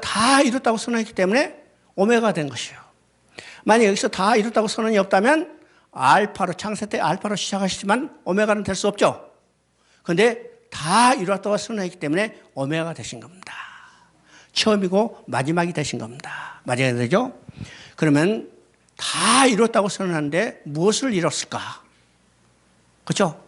다 이뤘다고 선언했기 때문에 오메가가 된 것이에요. 만약 여기서 다 이뤘다고 선언이 없다면 알파로 창세 때 알파로 시작하시지만 오메가는 될 수 없죠. 그런데 다 이뤘다고 선언했기 때문에 오메가가 되신 겁니다. 처음이고 마지막이 되신 겁니다. 마지막이 되죠? 그러면 다 이뤘다고 선언하는데 무엇을 이뤘을까? 그렇죠?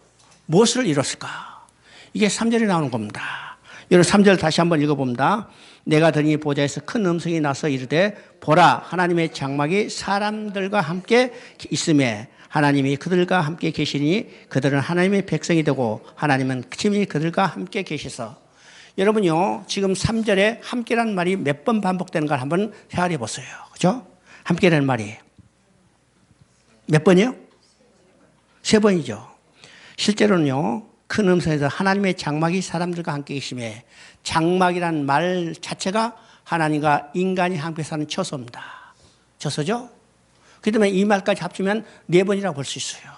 무엇을 이뤘을까? 이게 3절에 나오는 겁니다. 여러분 3절 다시 한번 읽어봅니다. 내가 들으니 보좌에서 큰 음성이 나서 이르되 보라 하나님의 장막이 사람들과 함께 있음에 하나님이 그들과 함께 계시니 그들은 하나님의 백성이 되고 하나님은 친히 그들과 함께 계시서. 여러분요 지금 3절에 함께라는 말이 몇 번 반복되는 걸 한번 생각해 보세요. 그죠? 함께라는 말이 몇 번이요? 3번이죠. 실제로는요 큰 음성에서 하나님의 장막이 사람들과 함께 계심에 장막이라는 말 자체가 하나님과 인간이 함께 사는 처소입니다. 처소죠? 그렇기 때문에 이 말까지 합치면 4번이라고 볼 수 있어요.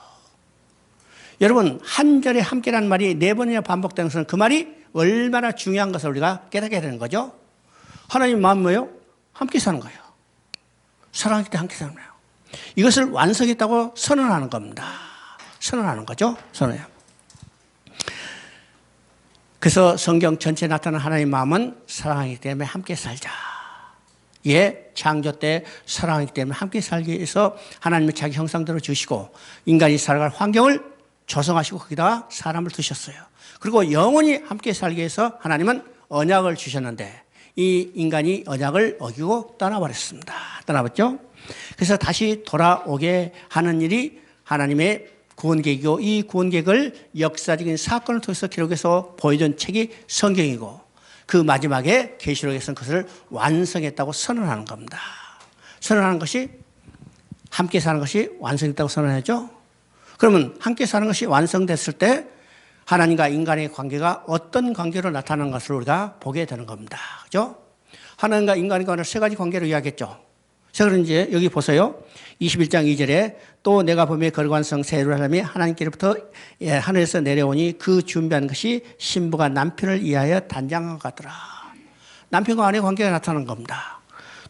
여러분 한 절에 함께라는 말이 4번이나 반복되는 것은 그 말이 얼마나 중요한 것을 우리가 깨닫게 되는 거죠. 하나님 마음이 뭐예요? 함께 사는 거예요. 사랑할 때 함께 사는 거예요. 이것을 완성했다고 선언하는 겁니다. 선언하는 거죠. 선언해요. 그래서 성경 전체에 나타나는 하나님의 마음은 사랑하기 때문에 함께 살자. 예, 창조 때 사랑하기 때문에 함께 살기 위해서 하나님의 자기 형상대로 주시고 인간이 살아갈 환경을 조성하시고 거기다가 사람을 두셨어요. 그리고 영원히 함께 살기 위해서 하나님은 언약을 주셨는데 이 인간이 언약을 어기고 떠나버렸습니다. 떠나버렸죠? 그래서 다시 돌아오게 하는 일이 하나님의 구원계획이고 이 구원계획을 역사적인 사건을 통해서 기록해서 보여준 책이 성경이고 그 마지막에 계시록에서는 그것을 완성했다고 선언하는 겁니다. 선언하는 것이 함께 사는 것이 완성했다고 선언하죠. 그러면 함께 사는 것이 완성됐을 때 하나님과 인간의 관계가 어떤 관계로 나타나는 것을 우리가 보게 되는 겁니다. 그죠? 하나님과 인간의 관계를 3가지 관계로 이야기했죠. 자, 그럼 이제 여기 보세요. 21장 2절에 또 내가 보며 거룩한 성 새 예루살렘이 하나님께로부터 하늘에서 내려오니 그 준비한 것이 신부가 남편을 위하여 단장한 것 같더라. 남편과 아내의 관계가 나타나는 겁니다.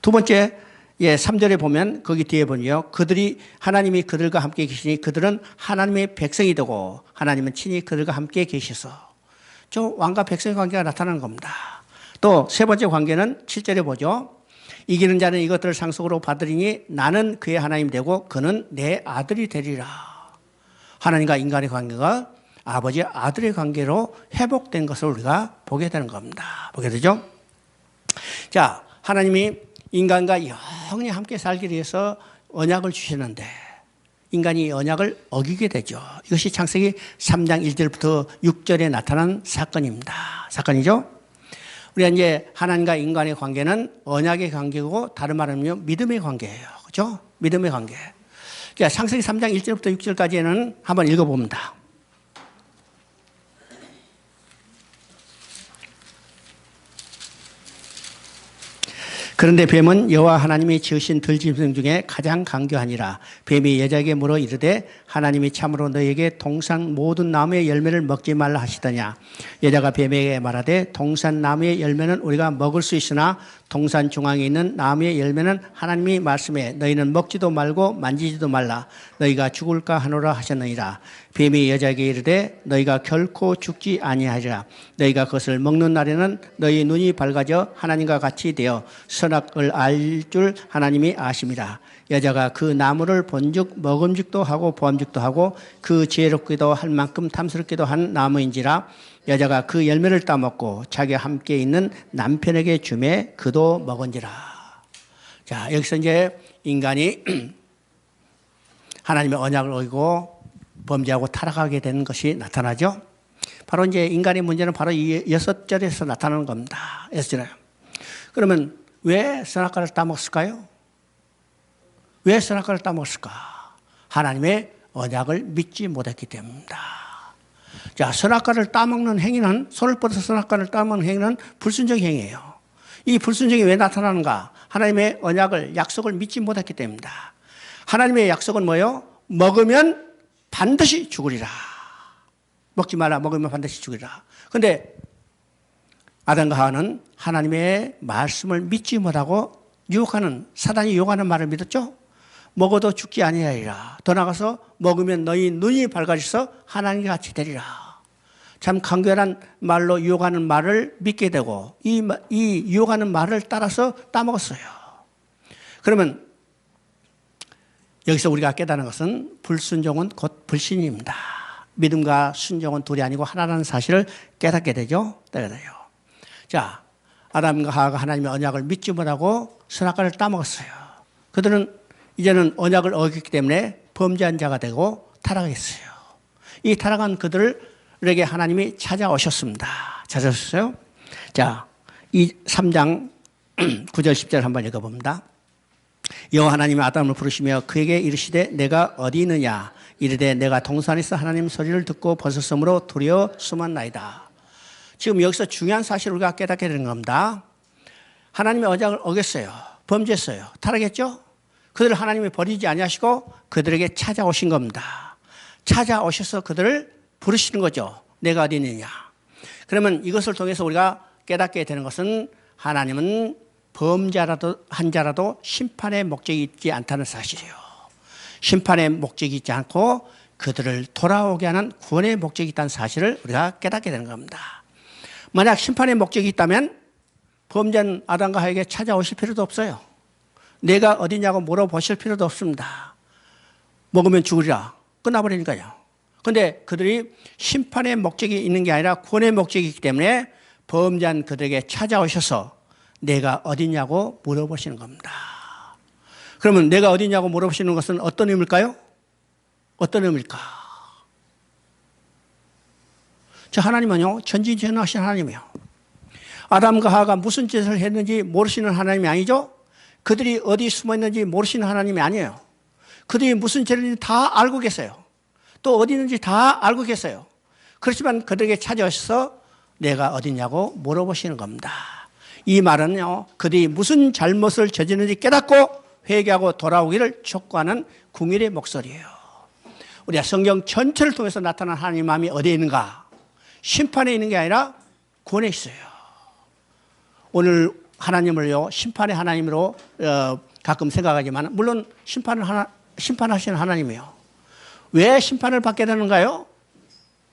두 번째 3절에 보면 거기 뒤에 보면요. 그들이 하나님이 그들과 함께 계시니 그들은 하나님의 백성이 되고 하나님은 친히 그들과 함께 계셔서 좀 왕과 백성의 관계가 나타나는 겁니다. 또 세 번째 관계는 7절에 보죠. 이기는 자는 이것들을 상속으로 받으리니 나는 그의 하나님 되고 그는 내 아들이 되리라. 하나님과 인간의 관계가 아버지 아들의 관계로 회복된 것을 우리가 보게 되는 겁니다. 보게 되죠. 자, 하나님이 인간과 영원히 함께 살기 위해서 언약을 주시는데 인간이 언약을 어기게 되죠. 이것이 창세기 3장 1절부터 6절에 나타난 사건입니다. 사건이죠. 우리가 이제 하나님과 인간의 관계는 언약의 관계고 다른 말하면 믿음의 관계예요. 그렇죠? 믿음의 관계. 그러니까 창세기 3장 1절부터 6절까지는 한번 읽어봅니다. 그런데 뱀은 여호와 하나님이 지으신 들짐승 중에 가장 강교하니라. 뱀이 여자에게 물어 이르되 하나님이 참으로 너에게 동산 모든 나무의 열매를 먹지 말라 하시더냐. 여자가 뱀에게 말하되 동산 나무의 열매는 우리가 먹을 수 있으나 동산 중앙에 있는 나무의 열매는 하나님이 말씀해 너희는 먹지도 말고 만지지도 말라. 너희가 죽을까 하노라 하셨느니라. 뱀이 여자에게 이르되 너희가 결코 죽지 아니하리라. 너희가 그것을 먹는 날에는 너희 눈이 밝아져 하나님과 같이 되어 선악을 알 줄 하나님이 아심이라. 여자가 그 나무를 본즉 먹음직도 하고 보암직도 하고 그 지혜롭기도 할 만큼 탐스럽기도 한 나무인지라. 여자가 그 열매를 따먹고 자기와 함께 있는 남편에게 주매 그도 먹은지라. 자, 여기서 이제 인간이 하나님의 언약을 어기고 범죄하고 타락하게 되는 것이 나타나죠. 바로 이제 인간의 문제는 바로 이 6절에서 나타나는 겁니다. 6절에. 그러면 왜 선악과를 따먹었을까요? 왜 선악과를 따먹었을까? 하나님의 언약을 믿지 못했기 때문입니다. 자, 선악과를 따먹는 행위는, 손을 뻗어서 선악과를 따먹는 행위는 불순종의 행위예요. 이 불순종이 왜 나타나는가? 하나님의 언약을, 약속을 믿지 못했기 때문입니다. 하나님의 약속은 뭐예요? 먹으면 반드시 죽으리라. 먹지 말라. 먹으면 반드시 죽으리라. 그런데 아담과 하와는 하나님의 말씀을 믿지 못하고 유혹하는, 사단이 유혹하는 말을 믿었죠? 먹어도 죽지 아니하리라. 더 나가서 먹으면 너희 눈이 밝아져서 하나님과 같이 되리라. 참 강렬한 말로 유혹하는 말을 믿게 되고 이 유혹하는 말을 따라서 따먹었어요. 그러면 여기서 우리가 깨닫는 것은 불순종은 곧 불신입니다. 믿음과 순종은 둘이 아니고 하나라는 사실을 깨닫게 되죠. 깨닫게 돼요. 자, 아담과 하와가 하나님의 언약을 믿지 못하고 선악과를 따먹었어요. 그들은 이제는 언약을 어겼기 때문에 범죄한 자가 되고 타락했어요. 이 타락한 그들에게 하나님이 찾아오셨습니다. 찾아오셨어요? 자, 이 3장 9절 10절 한번 읽어봅니다. 여호와 하나님이 아담을 부르시며 그에게 이르시되 내가 어디 있느냐 이르되 내가 동산에서 하나님 소리를 듣고 벗었으므로 두려워 숨었나이다. 지금 여기서 중요한 사실을 우리가 깨닫게 되는 겁니다. 하나님의 언약을 어겼어요. 범죄했어요. 타락했죠? 그들을 하나님이 버리지 아니하시고 그들에게 찾아오신 겁니다. 찾아오셔서 그들을 부르시는 거죠. 내가 어디 있느냐. 그러면 이것을 통해서 우리가 깨닫게 되는 것은 하나님은 범죄라도 한 자라도 심판의 목적이 있지 않다는 사실이에요. 심판의 목적이 있지 않고 그들을 돌아오게 하는 구원의 목적이 있다는 사실을 우리가 깨닫게 되는 겁니다. 만약 심판의 목적이 있다면 범죄한 아담과 하와에게 찾아오실 필요도 없어요. 내가 어디냐고 물어보실 필요도 없습니다. 먹으면 죽으리라. 끝나버리니까요. 그런데 그들이 심판의 목적이 있는 게 아니라 구원의 목적이 있기 때문에 범죄한 그들에게 찾아오셔서 내가 어디냐고 물어보시는 겁니다. 그러면 내가 어디냐고 물어보시는 것은 어떤 의미일까요? 어떤 의미일까? 저 하나님은요, 전지전능하신 하나님이에요. 아담과 하와가 무슨 짓을 했는지 모르시는 하나님이 아니죠? 그들이 어디 숨어 있는지 모르시는 하나님이 아니에요. 그들이 무슨 죄를 했는지 다 알고 계세요. 또 어디 있는지 다 알고 계세요. 그렇지만 그들에게 찾아오셔서 내가 어디냐고 물어보시는 겁니다. 이 말은요, 그들이 무슨 잘못을 저지르는지 깨닫고 회개하고 돌아오기를 촉구하는 궁일의 목소리예요. 우리가 성경 전체를 통해서 나타난 하나님의 마음이 어디에 있는가? 심판에 있는 게 아니라 구원에 있어요. 오늘 하나님을요, 심판의 하나님으로 가끔 생각하지만 물론 심판하시는 하나님이에요. 왜 심판을 받게 되는가요?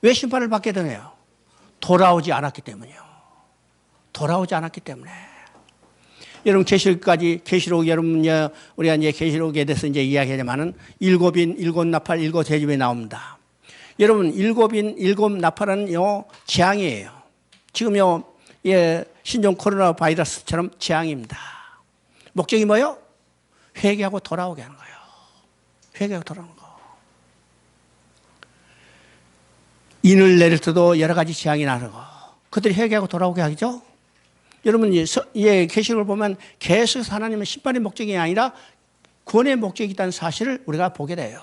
왜 심판을 받게 되나요? 돌아오지 않았기 때문이요. 돌아오지 않았기 때문에. 여러분 계시록 여러분 우리가 이제 계시록에 대해서 이제 이야기하지만은 일곱인, 일곱 나팔, 일곱 대접이 나옵니다. 여러분 일곱인, 일곱 나팔은요 재앙이에요. 지금요 신종 코로나 바이러스처럼 재앙입니다. 목적이 뭐요? 회개하고 돌아오게 하는 거예요. 회개하고 돌아오는 거. 인을 내릴 때도 여러 가지 재앙이 나는 거. 그들이 회개하고 돌아오게 하죠. 여러분 계시록을 보면 계속해서 하나님은 심판의 목적이 아니라 구원의 목적이 있다는 사실을 우리가 보게 돼요.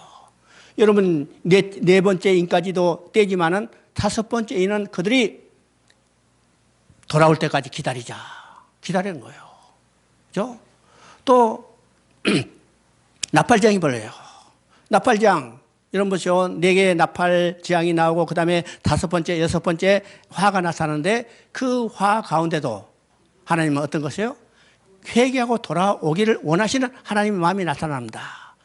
여러분 네 번째 인까지도 떼지만은 다섯 번째 인은 그들이 돌아올 때까지 기다리는 거예요. 그죠? 또 나팔장이 벌려요. 나팔장 여러분 보시죠. 4개의 나팔 재앙이 나오고 그 다음에 다섯 번째, 여섯 번째 화가 나타나는데 그 화 가운데도 하나님은 어떤 것이에요? 회개하고 돌아오기를 원하시는 하나님의 마음이 나타납니다.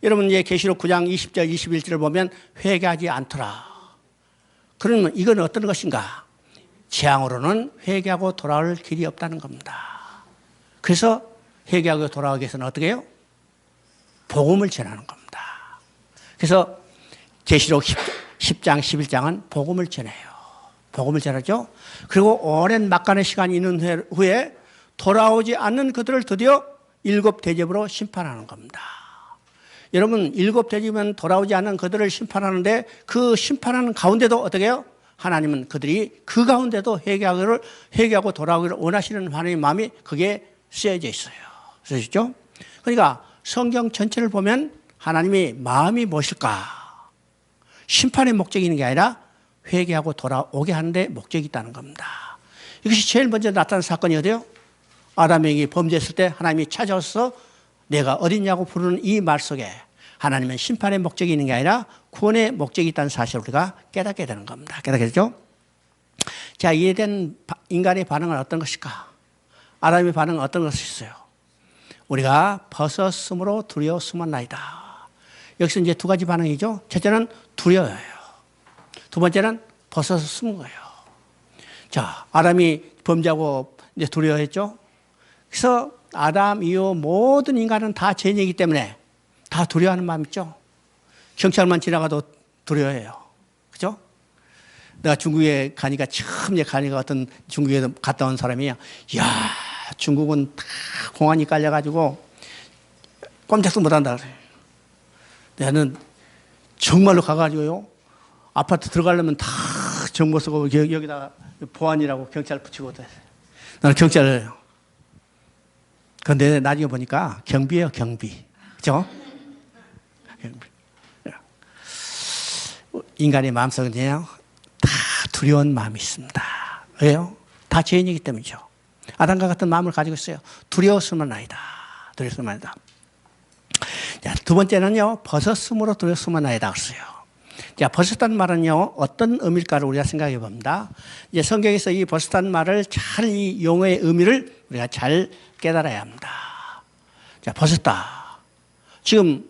여러분 이제 계시록 9장 20절 21절을 보면 회개하지 않더라. 그러면 이건 어떤 것인가? 재앙으로는 회개하고 돌아올 길이 없다는 겁니다. 그래서 회개하고 돌아오기 위해서는 어떻게 해요? 복음을 전하는 겁니다. 그래서 계시록 10장 11장은 복음을 전해요. 복음을 전하죠. 그리고 오랜 막간의 시간이 있는 후에 돌아오지 않는 그들을 드디어 일곱 대접으로 심판하는 겁니다. 여러분 일곱 대접은 돌아오지 않는 그들을 심판하는데 그 심판하는 가운데도 어떻게 해요? 하나님은 그들이 그 가운데도 회개하고 돌아오기를 원하시는 하나님의 마음이 그게 쓰여져 있어요. 쓰여지죠? 그러니까 성경 전체를 보면 하나님의 마음이 무엇일까? 심판의 목적이 있는 게 아니라 회개하고 돌아오게 하는데 목적이 있다는 겁니다. 이것이 제일 먼저 나타난 사건이 어디요? 아담에게 범죄했을 때 하나님이 찾아와서 내가 어디냐고 부르는 이 말 속에 하나님은 심판의 목적이 있는 게 아니라 구원의 목적이 있다는 사실을 우리가 깨닫게 되는 겁니다. 깨닫게 되죠? 자, 이에 대한 인간의 반응은 어떤 것일까? 아담의 반응은 어떤 것이 있어요? 우리가 벗었으므로 두려워 숨었나이다. 여기서 이제 두 가지 반응이죠. 첫째는 두려워요. 두 번째는 벗어서 숨은 거예요. 자, 아담이 범죄하고 이제 두려워했죠. 그래서 아담 이후 모든 인간은 다 죄인이기 때문에 다 두려워하는 마음 있죠. 경찰만 지나가도 두려워해요. 그죠? 내가 중국에 가니까 처음 가니까 어떤 중국에 갔다 온 사람이야. 이야, 중국은 다 공안이 깔려가지고 꼼짝도 못한다 그래. 나는 정말로 가가지고요. 아파트 들어가려면 다 정보 쓰고 여기다가 보안이라고 경찰 붙이고 나는 경찰을. 그런데 나중에 보니까 경비예요, 경비. 그죠? 경비. 인간의 마음속에는요, 다 두려운 마음이 있습니다. 왜요? 다 죄인이기 때문이죠. 아담과 같은 마음을 가지고 있어요. 두려웠으면 아니다. 두려웠으면 아니다. 자, 두 번째는요, 벗었으므로 두려웠으면 아니다. 그랬어요. 자, 벗었다는 말은요, 어떤 의미일까를 우리가 생각해 봅니다. 이제 성경에서 이 벗었다는 말을 잘 이 용어의 의미를 우리가 잘 깨달아야 합니다. 자, 벗었다. 지금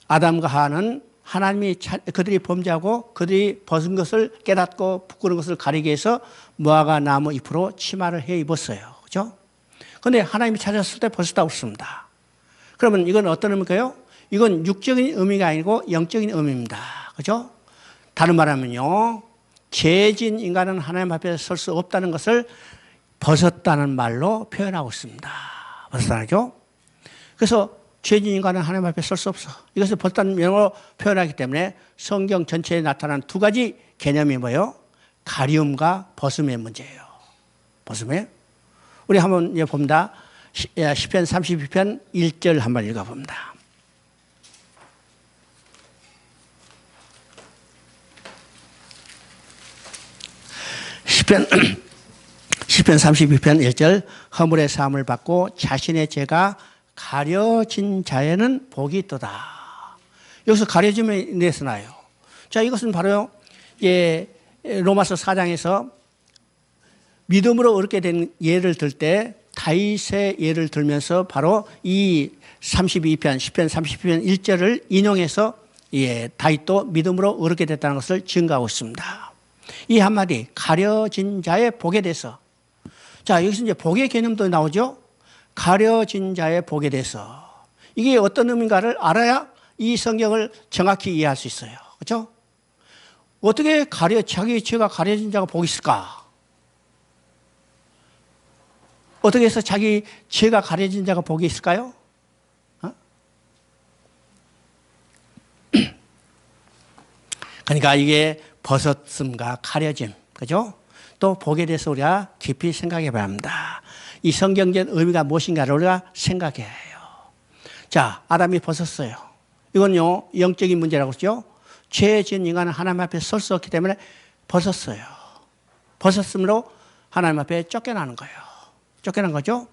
아담과 하와는 하나님이 그들이 범죄하고 그들이 벗은 것을 깨닫고 부끄러운 것을 가리기 위해서 무화과 나무 잎으로 치마를 해 입었어요. 그죠? 그런데 하나님이 찾았을 때 벗었다고 했습니다. 그러면 이건 어떤 의미일까요? 이건 육적인 의미가 아니고 영적인 의미입니다. 그죠? 다른 말하면요, 죄진 인간은 하나님 앞에 설 수 없다는 것을 벗었다는 말로 표현하고 있습니다. 벗었다죠? 그래서 죄진 인간은 하나님 앞에 설 수 없어. 이것을 벗었다는 명으로 표현하기 때문에 성경 전체에 나타난 두 가지 개념이 뭐예요? 가리움과 벗음의 문제예요. 벗음에. 우리 한번 봅니다. 시편 32편 1절 한번 읽어봅니다. 시편 32편 1절 허물의 사함을 받고 자신의 죄가 가려진 자에는 복이 있도다. 여기서 가려짐에 대해서 나요. 자, 이것은 바로 로마서 4장에서 믿음으로 얻게 된 예를 들 때 다윗의 예를 들면서 바로 이 32편, 시편 30편 1절을 인용해서 다윗도 믿음으로 얻게 됐다는 것을 증거하고 있습니다. 이 한마디, 가려진 자의 복에 대해서. 자, 여기서 이제 복의 개념도 나오죠? 가려진 자의 복에 대해서. 이게 어떤 의미인가를 알아야 이 성경을 정확히 이해할 수 있어요. 그렇죠? 어떻게 자기 죄가 가려진 자가 복이 있을까? 어떻게 해서 자기 죄가 가려진 자가 복이 있을까요? 그러니까 이게 벗었음과 가려짐, 그죠? 또 복에 대해서 우리가 깊이 생각해 봐야 합니다. 이 성경적 의미가 무엇인가를 우리가 생각해야 해요. 자, 아담이 벗었어요. 이건요, 영적인 문제라고 그러죠? 죄 지은 인간은 하나님 앞에 설 수 없기 때문에 벗었어요. 벗었으므로 하나님 앞에 쫓겨나는 거예요. 쫓겨난 거죠?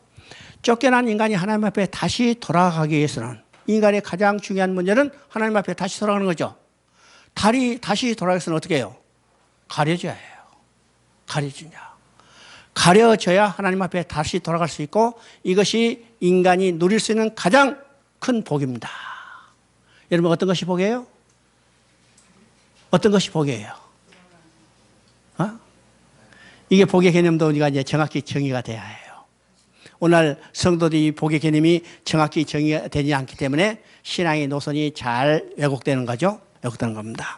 쫓겨난 인간이 하나님 앞에 다시 돌아가기 위해서는 인간의 가장 중요한 문제는 하나님 앞에 다시 돌아가는 거죠. 다시 돌아가기 위해서는 어떻게 해요? 가려져야 해요. 가려지냐. 가려져야 하나님 앞에 다시 돌아갈 수 있고 이것이 인간이 누릴 수 있는 가장 큰 복입니다. 여러분 어떤 것이 복이에요? 어떤 것이 복이에요? 이게 복의 개념도 우리가 이제 정확히 정의가 돼야 해요. 오늘 성도들이 복의 개념이 정확히 정의가 되지 않기 때문에 신앙의 노선이 잘 왜곡되는 거죠. 왜곡되는 겁니다.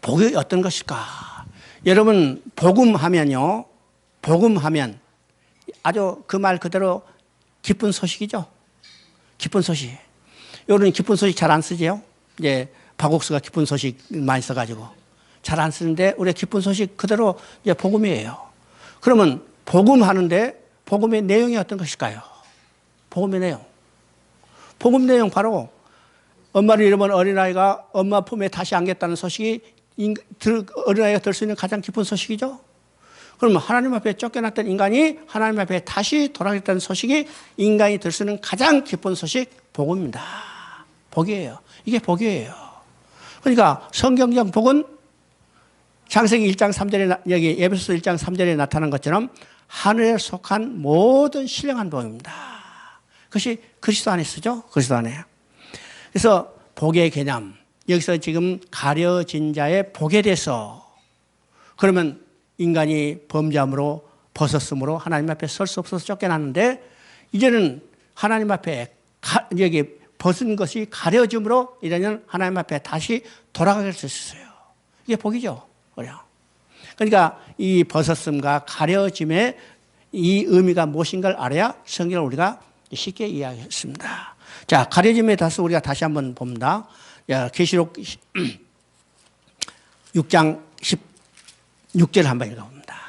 복이 어떤 것일까? 여러분 복음하면요. 복음하면 아주 그 말 그대로 기쁜 소식이죠. 기쁜 소식. 여러분 기쁜 소식 잘 안 쓰지요? 이제 박옥수가 기쁜 소식 많이 써가지고 잘 안 쓰는데 우리 기쁜 소식 그대로 이제 복음이에요. 그러면 복음하는데 복음의 내용이 어떤 것일까요? 복음의 내용. 복음 내용 바로 엄마를 잃어버린 어린아이가 엄마 품에 다시 안겠다는 소식이 어린아이가 들 수 있는 가장 기쁜 소식이죠. 그러면 하나님 앞에 쫓겨났던 인간이 하나님 앞에 다시 돌아가겠다는 소식이 인간이 들 수 있는 가장 기쁜 소식 복음입니다. 복이에요. 이게 복이에요. 그러니까 성경적 복은 창세기 1장 3절에 여기 에베소서 1장 3절에 나타난 것처럼 하늘에 속한 모든 신령한 복입니다. 그것이 그리스도 안에 쓰죠. 그리스도 안에. 그래서 복의 개념 여기서 지금 가려진 자의 복에 대해서 그러면 인간이 범죄함으로 벗었으므로 하나님 앞에 설 수 없어서 쫓겨났는데 이제는 하나님 앞에 여기 벗은 것이 가려짐으로 이제는 하나님 앞에 다시 돌아갈 수 있어요. 이게 복이죠. 그래요. 그러니까 이 벗었음과 가려짐의 이 의미가 무엇인가를 알아야 성경을 우리가 쉽게 이해하겠습니다. 자, 가려짐에 대해서 우리가 다시 한번 봅니다. 계시록 6장 16절 한번 읽어봅니다.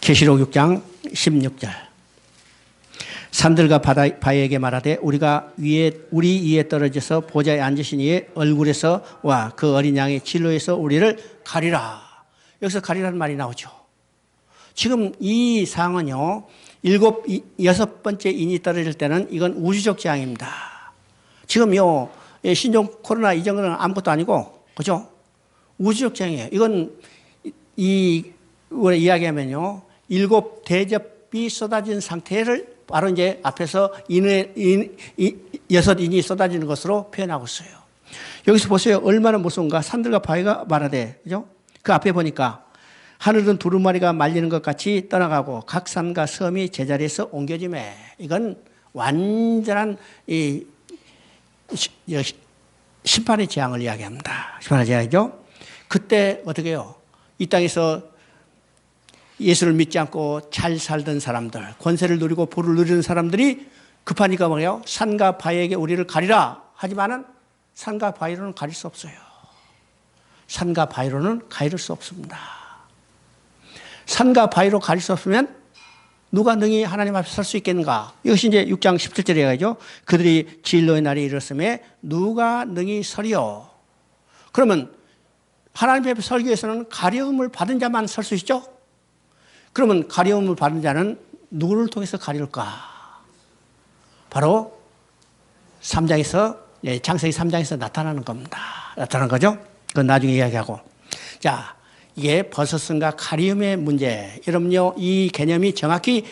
계시록 6장 16절. 산들과 바위에게 말하되 우리가 우리 위에 떨어져서 보좌에 앉으신 이의 얼굴에서 와 그 어린 양의 진로에서 우리를 가리라. 여기서 가리라는 말이 나오죠. 지금 이 상황은요, 여섯 번째 인이 떨어질 때는 이건 우주적 재앙입니다. 지금요, 신종 코로나 이전 거는 아무것도 아니고, 그죠? 우주적 재앙이에요. 이건 이야기하면요, 7 대접이 쏟아진 상태를 바로 이제 앞에서 여섯 인이 쏟아지는 것으로 표현하고 있어요. 여기서 보세요. 얼마나 무서운가. 산들과 바위가 말하되, 그죠? 그 앞에 보니까 하늘은 두루마리가 말리는 것 같이 떠나가고 각 산과 섬이 제자리에서 옮겨지매. 이건 완전한 심판의 재앙을 이야기합니다. 심판의 재앙이죠. 그때 어떻게 해요? 이 땅에서 예수를 믿지 않고 잘 살던 사람들, 권세를 누리고 부를 누리는 사람들이 급하니까 뭐예요? 산과 바위에게 우리를 가리라. 하지만은 산과 바위로는 가릴 수 없어요. 산과 바위로는 가릴 수 없습니다. 산과 바위로 가릴 수 없으면 누가 능히 하나님 앞에 설 수 있겠는가? 이것이 이제 6장 17절에 가죠. 그들이 진로의 날이 이르렀음에 누가 능히 서리요? 그러면 하나님 앞에 설기 위해서는 가려움을 받은 자만 설 수 있죠? 그러면 가려움을 받은 자는 누구를 통해서 가릴까? 바로 3장에서, 창세기 3장에서 나타나는 겁니다. 나타나는 거죠? 그건 나중에 이야기하고. 자, 이게 벗었음과 가리움의 문제. 여러분요, 이 개념이 정확히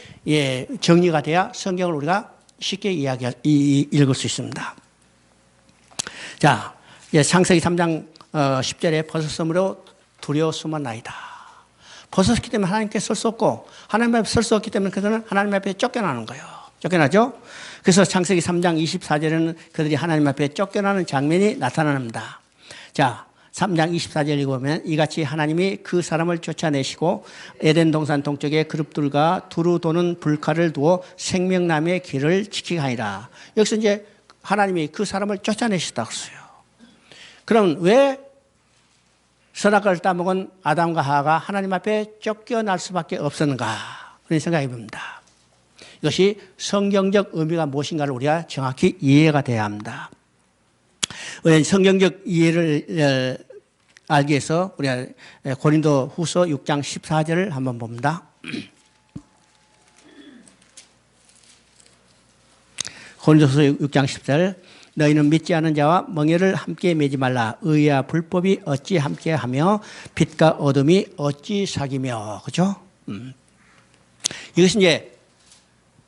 정리가 돼야 성경을 우리가 쉽게 읽을 수 있습니다. 자, 창세기 3장 10절에 벗었음으로 두려워 숨었나이다. 벗었기 때문에 하나님께 설 수 없고 하나님 앞에 설 수 없기 때문에 그들은 하나님 앞에 쫓겨나는 거예요. 쫓겨나죠? 그래서 창세기 3장 24절에는 그들이 하나님 앞에 쫓겨나는 장면이 나타납니다. 자, 3장 24절 읽어보면 이같이 하나님이 그 사람을 쫓아내시고 에덴 동산 동쪽에 그룹들과 두루 도는 불칼을 두어 생명나무의 길을 지키게 하니라. 여기서 이제 하나님이 그 사람을 쫓아내셨다고 했어요. 그럼 왜 선악과를 따먹은 아담과 하와가 하나님 앞에 쫓겨날 수밖에 없었는가? 그런 생각이 듭니다. 이것이 성경적 의미가 무엇인가를 우리가 정확히 이해가 돼야 합니다. 성경적 이해를 알기 위해서 우리가 고린도 후서 6장 14절을 한번 봅니다. 고린도후서 6장 14절. 너희는 믿지 않은 자와 멍에를 함께 매지 말라. 의와 불법이 어찌 함께하며 빛과 어둠이 어찌 사귀며. 그렇죠? 이것은 이제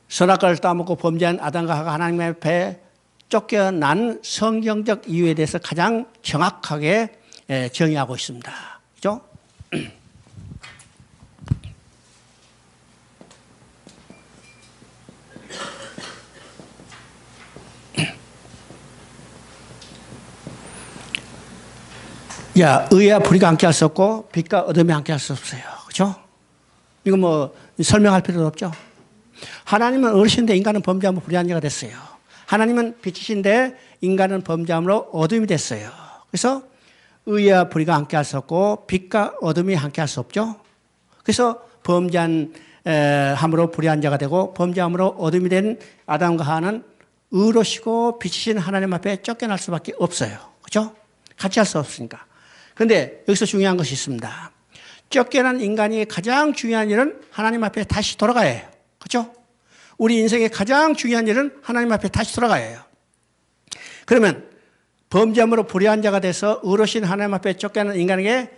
선악과를 따먹고 범죄한 아담과 하와가 하나님 앞에 쫓겨난 성경적 이유에 대해서 가장 정확하게 정의하고 있습니다. 그렇죠? 야, 의와 불의가 함께 할 수 없고 빛과 어둠이 함께 할 수 없어요. 그렇죠? 이거 뭐 설명할 필요도 없죠. 하나님은 어르신인데 인간은 범죄함으로 불의한 자가 됐어요. 하나님은 빛이신데 인간은 범죄함으로 어둠이 됐어요. 그래서 의와 불의가 함께 할 수 없고 빛과 어둠이 함께 할 수 없죠. 그래서 범죄한 함으로 불의한 자가 되고 범죄함으로 어둠이 된 아담과 하와는 의로시고 빛이신 하나님 앞에 쫓겨날 수밖에 없어요. 그렇죠? 같이 할 수 없으니까. 그런데 여기서 중요한 것이 있습니다. 쫓겨난 인간이 가장 중요한 일은 하나님 앞에 다시 돌아가야 해요. 그렇죠? 우리 인생의 가장 중요한 일은 하나님 앞에 다시 돌아가야 해요. 그러면 범죄함으로 불의한 자가 돼서 의로신 하나님 앞에 쫓겨난 인간에게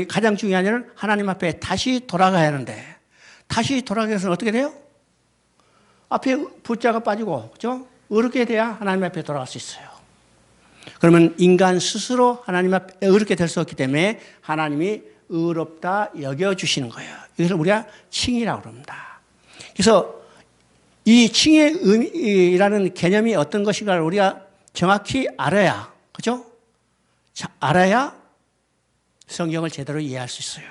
가장 중요한 일은 하나님 앞에 다시 돌아가야 하는데, 다시 돌아가기 위해서는 어떻게 돼요? 앞에 부자가 빠지고, 그렇죠? 의롭게 돼야 하나님 앞에 돌아갈 수 있어요. 그러면 인간 스스로 하나님 앞에 의롭게 될 수 없기 때문에 하나님이 의롭다 여겨주시는 거예요. 이것을 우리가 칭의라고 합니다. 그래서 이 칭의의 의미라는 개념이 어떤 것인가를 우리가 정확히 알아야, 그죠? 알아야 성경을 제대로 이해할 수 있어요.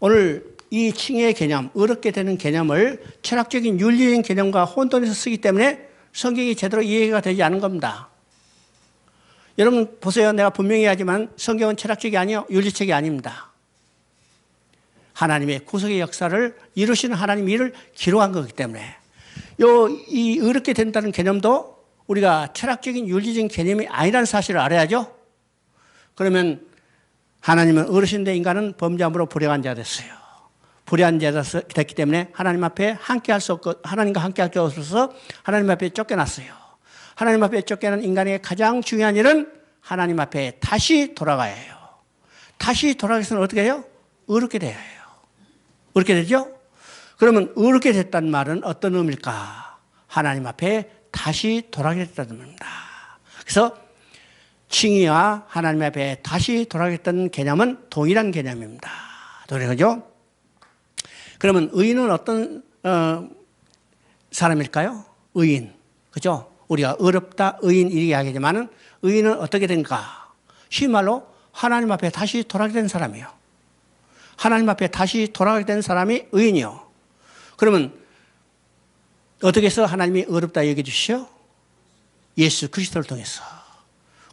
오늘 이 칭의의 개념, 어렵게 되는 개념을 철학적인 윤리적인 개념과 혼돈해서 쓰기 때문에 성경이 제대로 이해가 되지 않은 겁니다. 여러분 보세요. 내가 분명히 하지만 성경은 철학적이 아니요, 윤리책이 아닙니다. 하나님의 구속의 역사를 이루시는 하나님 일을 기록한 거기 때문에 이 어렵게 된다는 개념도 우리가 철학적인 윤리적인 개념이 아니라는 사실을 알아야죠. 그러면 하나님은 어르신데 인간은 범죄함으로 불행한 자 됐어요. 불의한 자가 됐기 때문에 하나님 앞에 함께할 수 없고 하나님과 함께할 수 없어서 하나님 앞에 쫓겨났어요. 하나님 앞에 쫓겨난 인간의 가장 중요한 일은 하나님 앞에 다시 돌아가야 해요. 다시 돌아가기 위해서는 어떻게 해요? 어렵게 돼야 해요. 어렵게 되죠? 그러면 어렵게 됐다는 말은 어떤 의미일까? 하나님 앞에 다시 돌아가게 됐다는 의미입니다. 그래서 칭의와 하나님 앞에 다시 돌아가겠다는 개념은 동일한 개념입니다. 동일하죠? 그러면 의인은 어떤 사람일까요? 의인, 그죠? 우리가 어렵다, 의인 이렇게 이야기하지만은 의인은 어떻게 된가? 쉬운 말로 하나님 앞에 다시 돌아가게 된 사람이요. 하나님 앞에 다시 돌아가게 된 사람이 의인이요. 그러면 어떻게 해서 하나님이 어렵다 얘기해 주시오? 예수 그리스도를 통해서.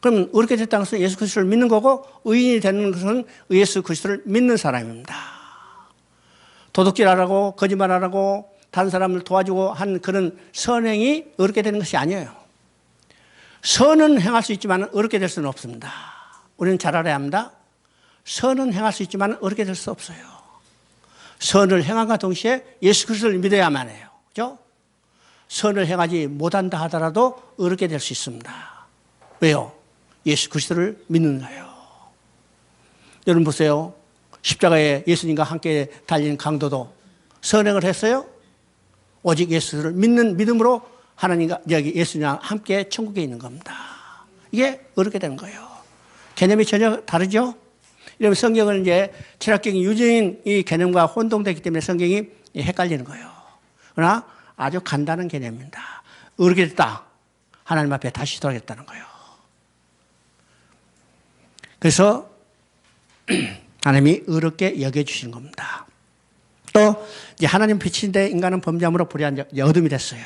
그러면 어렵게 됐다는 것은 예수 그리스도를 믿는 거고 의인이 되는 것은 예수 그리스도를 믿는 사람입니다. 도둑질하라고 거짓말하라고 다른 사람을 도와주고 한 그런 선행이 어렵게 되는 것이 아니에요. 선은 행할 수 있지만 어렵게 될 수는 없습니다. 우리는 잘 알아야 합니다. 선은 행할 수 있지만 어렵게 될 수 없어요. 선을 행함과 동시에 예수 그리스도를 믿어야만 해요. 그죠? 선을 행하지 못한다 하더라도 어렵게 될 수 있습니다. 왜요? 예수 그리스도를 믿는 거예요. 여러분 보세요. 십자가에 예수님과 함께 달린 강도도 선행을 했어요? 오직 예수를 믿는 믿음으로 하나님과 여기 예수님과 함께 천국에 있는 겁니다. 이게 어렵게 되는 거예요. 개념이 전혀 다르죠? 이러면 성경은 이제 철학적인 유전인 이 개념과 혼동되기 때문에 성경이 헷갈리는 거예요. 그러나 아주 간단한 개념입니다. 어렵게 됐다. 하나님 앞에 다시 돌아가겠다는 거예요. 그래서 하나님이 어렵게 여겨주시는 겁니다. 또 이제 하나님 빛인데 인간은 범죄함으로 불의한 어둠이 됐어요.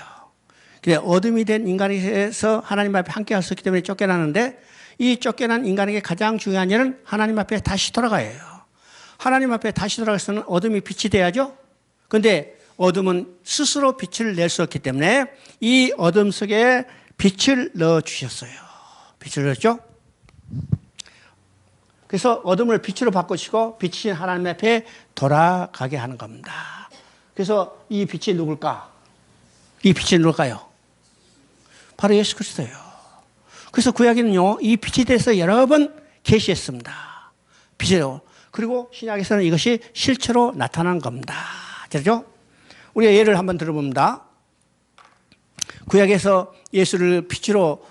근데 어둠이 된 인간에서 하나님 앞에 함께 할 수 있기 때문에 쫓겨나는데 이 쫓겨난 인간에게 가장 중요한 일은 하나님 앞에 다시 돌아가야 해요. 하나님 앞에 다시 돌아가서는 어둠이 빛이 돼야죠. 그런데 어둠은 스스로 빛을 낼 수 없기 때문에 이 어둠 속에 빛을 넣어주셨어요. 빛을 넣었죠. 그래서 어둠을 빛으로 바꾸시고 빛이 하나님 앞에 돌아가게 하는 겁니다. 그래서 이 빛이 누굴까? 이 빛이 누굴까요? 바로 예수 그리스도예요. 그래서 구약에는요, 이 빛에 대해서 여러 번 계시했습니다. 빛이요. 그리고 신약에서는 이것이 실체로 나타난 겁니다. 그렇죠? 우리가 예를 한번 들어봅니다. 구약에서 예수를 빛으로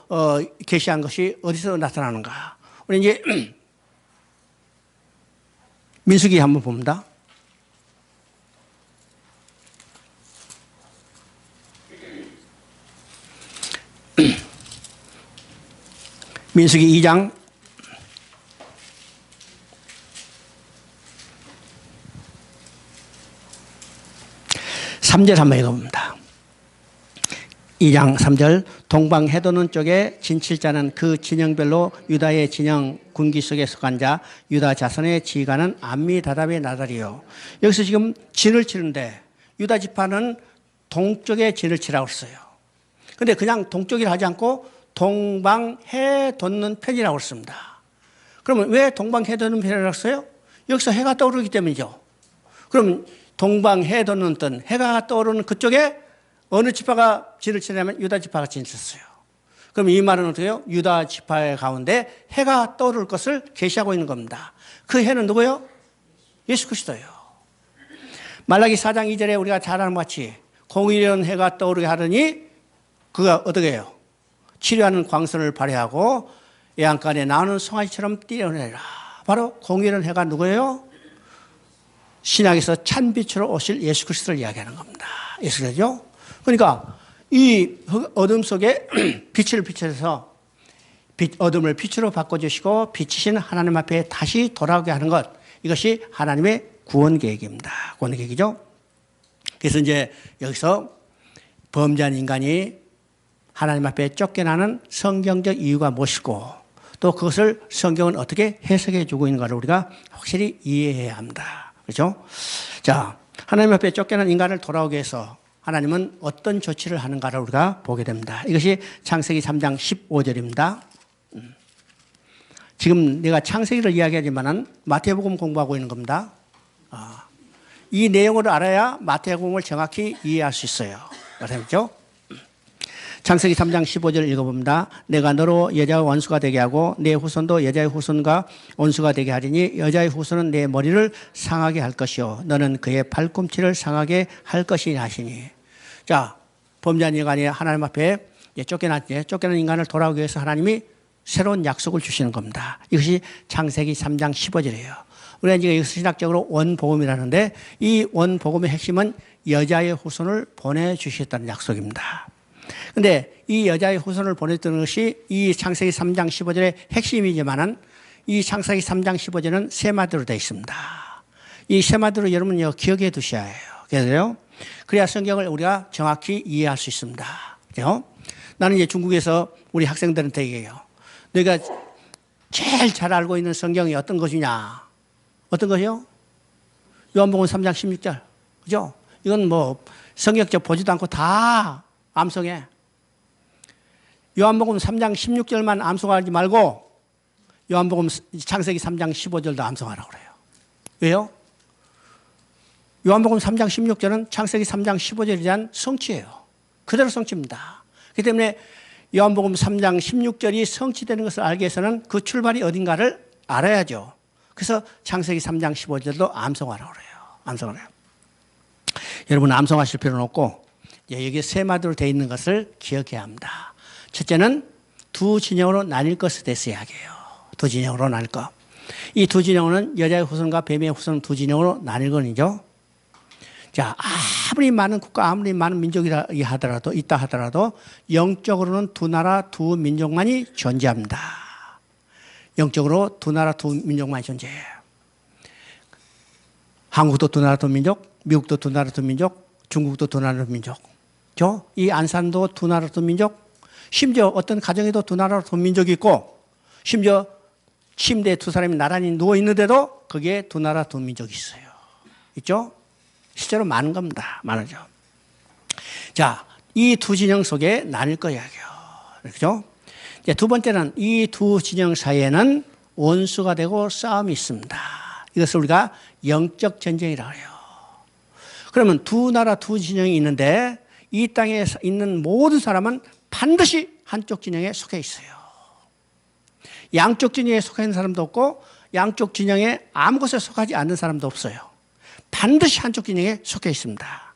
계시한 것이 어디서 나타나는가? 우리 이제 민수기 한번 봅니다. 민수기 2장 3절 한번 읽어봅니다. 2장 3절 동방 해돋는 쪽에 진칠자는 그 진영별로 유다의 진영 군기 속에 속한 자 유다 자손의 지휘관은 암미다답의 나달이요. 여기서 지금 진을 치는데 유다 지파는 동쪽에 진을 치라고 했어요. 그런데 그냥 동쪽이라 하지 않고 동방 해돋는 편이라고 했습니다. 그러면 왜 동방 해돋는 편이라고 했어요? 여기서 해가 떠오르기 때문이죠. 그럼 동방 해돋는 뜬 해가 떠오르는 그쪽에 어느 지파가 진을 치냐면 유다 지파가 진을 쳤어요. 그럼 이 말은 어떻게 해요? 유다 지파의 가운데 해가 떠오를 것을 계시하고 있는 겁니다. 그 해는 누구예요? 예수 그리스도예요. 말라기 4장 2절에 우리가 잘 아는 것 같이 공의로운 해가 떠오르게 하더니 그가 어떻게 해요? 치료하는 광선을 발휘하고 애안간에 나오는 송아지처럼 뛰어내라. 바로 공의로운 해가 누구예요? 신약에서 찬빛으로 오실 예수 그리스도를 이야기하는 겁니다. 예수 그리스도죠? 그러니까 이 어둠 속에 빛을 비춰서 어둠을 빛으로 바꿔주시고 빛이신 하나님 앞에 다시 돌아오게 하는 것. 이것이 하나님의 구원 계획입니다. 구원 계획이죠. 그래서 이제 여기서 범죄한 인간이 하나님 앞에 쫓겨나는 성경적 이유가 무엇이고 또 그것을 성경은 어떻게 해석해 주고 있는가를 우리가 확실히 이해해야 합니다. 그렇죠? 자, 하나님 앞에 쫓겨난 인간을 돌아오게 해서 하나님은 어떤 조치를 하는가를 우리가 보게 됩니다. 이것이 창세기 3장 15절입니다. 지금 내가 창세기를 이야기하지만은 마태복음 공부하고 있는 겁니다. 이 내용을 알아야 마태복음을 정확히 이해할 수 있어요. 맞죠? 창세기 3장 15절 읽어봅니다. 내가 너로 여자와 원수가 되게 하고 내 후손도 여자의 후손과 원수가 되게 하리니 여자의 후손은 내 머리를 상하게 할 것이요 너는 그의 발꿈치를 상하게 할 것이니 하시니. 자, 범죄한 인간이 하나님 앞에 쫓겨난 인간을 돌아오기 위해서 하나님이 새로운 약속을 주시는 겁니다. 이것이 창세기 3장 15절이에요. 우리가 이제 여기서 신학적으로 원복음이라는데 이 원복음의 핵심은 여자의 후손을 보내주셨다는 약속입니다. 그런데 이 여자의 후손을 보냈다는 것이 이 창세기 3장 15절의 핵심이지만은 이 창세기 3장 15절은 세 마디로 되어 있습니다. 이 세 마디로 여러분 기억해 두셔야 해요. 그래서요. 그래야 성경을 우리가 정확히 이해할 수 있습니다. 그죠? 나는 이제 중국에서 우리 학생들한테 얘기해요. 너희가 제일 잘 알고 있는 성경이 어떤 것이냐? 어떤 것이요? 요한복음 3장 16절. 그죠? 이건 뭐 성경적 보지도 않고 다 암송해. 요한복음 3장 16절만 암송하지 말고 요한복음 창세기 3장 15절도 암송하라고 그래요. 왜요? 요한복음 3장 16절은 창세기 3장 15절에 대한 성취예요. 그대로 성취입니다. 그렇기 때문에 요한복음 3장 16절이 성취되는 것을 알기 위해서는 그 출발이 어딘가를 알아야죠. 그래서 창세기 3장 15절도 암송하라고 그래요. 암송하래요. 여러분 암송하실 필요는 없고 여기 세 마디로 되어 있는 것을 기억해야 합니다. 첫째는 두 진영으로 나뉠 것에 대해서 이야기해요. 두 진영으로 나뉠 것. 이 두 진영은 여자의 후손과 뱀의 후손 두 진영으로 나뉠 것이죠. 자, 아무리 많은 국가, 아무리 많은 민족이 있다 하더라도 영적으로는 두 나라 두 민족만이 존재합니다. 영적으로 두 나라 두 민족만이 존재해요. 한국도 두 나라 두 민족, 미국도 두 나라 두 민족, 중국도 두 나라 두 민족. 이 안산도 두 나라 두 민족, 심지어 어떤 가정에도 두 나라 두 민족이 있고, 심지어 침대에 두 사람이 나란히 누워 있는데도 거기에 두 나라 두 민족이 있어요. 있죠? 실제로 많은 겁니다. 많으죠. 자, 이 두 진영 속에 나뉠 거예요. 그렇죠? 두 번째는 이 두 진영 사이에는 원수가 되고 싸움이 있습니다. 이것을 우리가 영적 전쟁이라고 해요. 그러면 두 나라 두 진영이 있는데 이 땅에 있는 모든 사람은 반드시 한쪽 진영에 속해 있어요. 양쪽 진영에 속해 있는 사람도 없고 양쪽 진영에 아무 곳에 속하지 않는 사람도 없어요. 반드시 한쪽 진영에 속해 있습니다.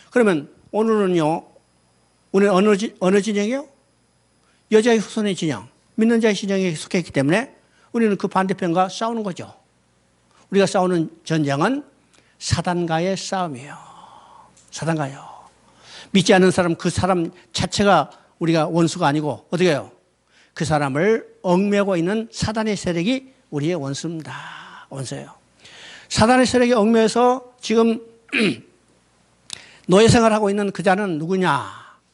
그러면 오늘은요, 오늘 어느 진영이요? 여자의 후손의 진영, 믿는 자의 진영에 속해 있기 때문에 우리는 그 반대편과 싸우는 거죠. 우리가 싸우는 전쟁은 사단과의 싸움이에요. 사단과요. 믿지 않는 사람, 그 사람 자체가 우리가 원수가 아니고 어떻게 해요? 그 사람을 얽매고 있는 사단의 세력이 우리의 원수입니다. 원수예요. 사단의 세력에 얽매여서 지금 노예 생활하고 있는 그 자는 누구냐?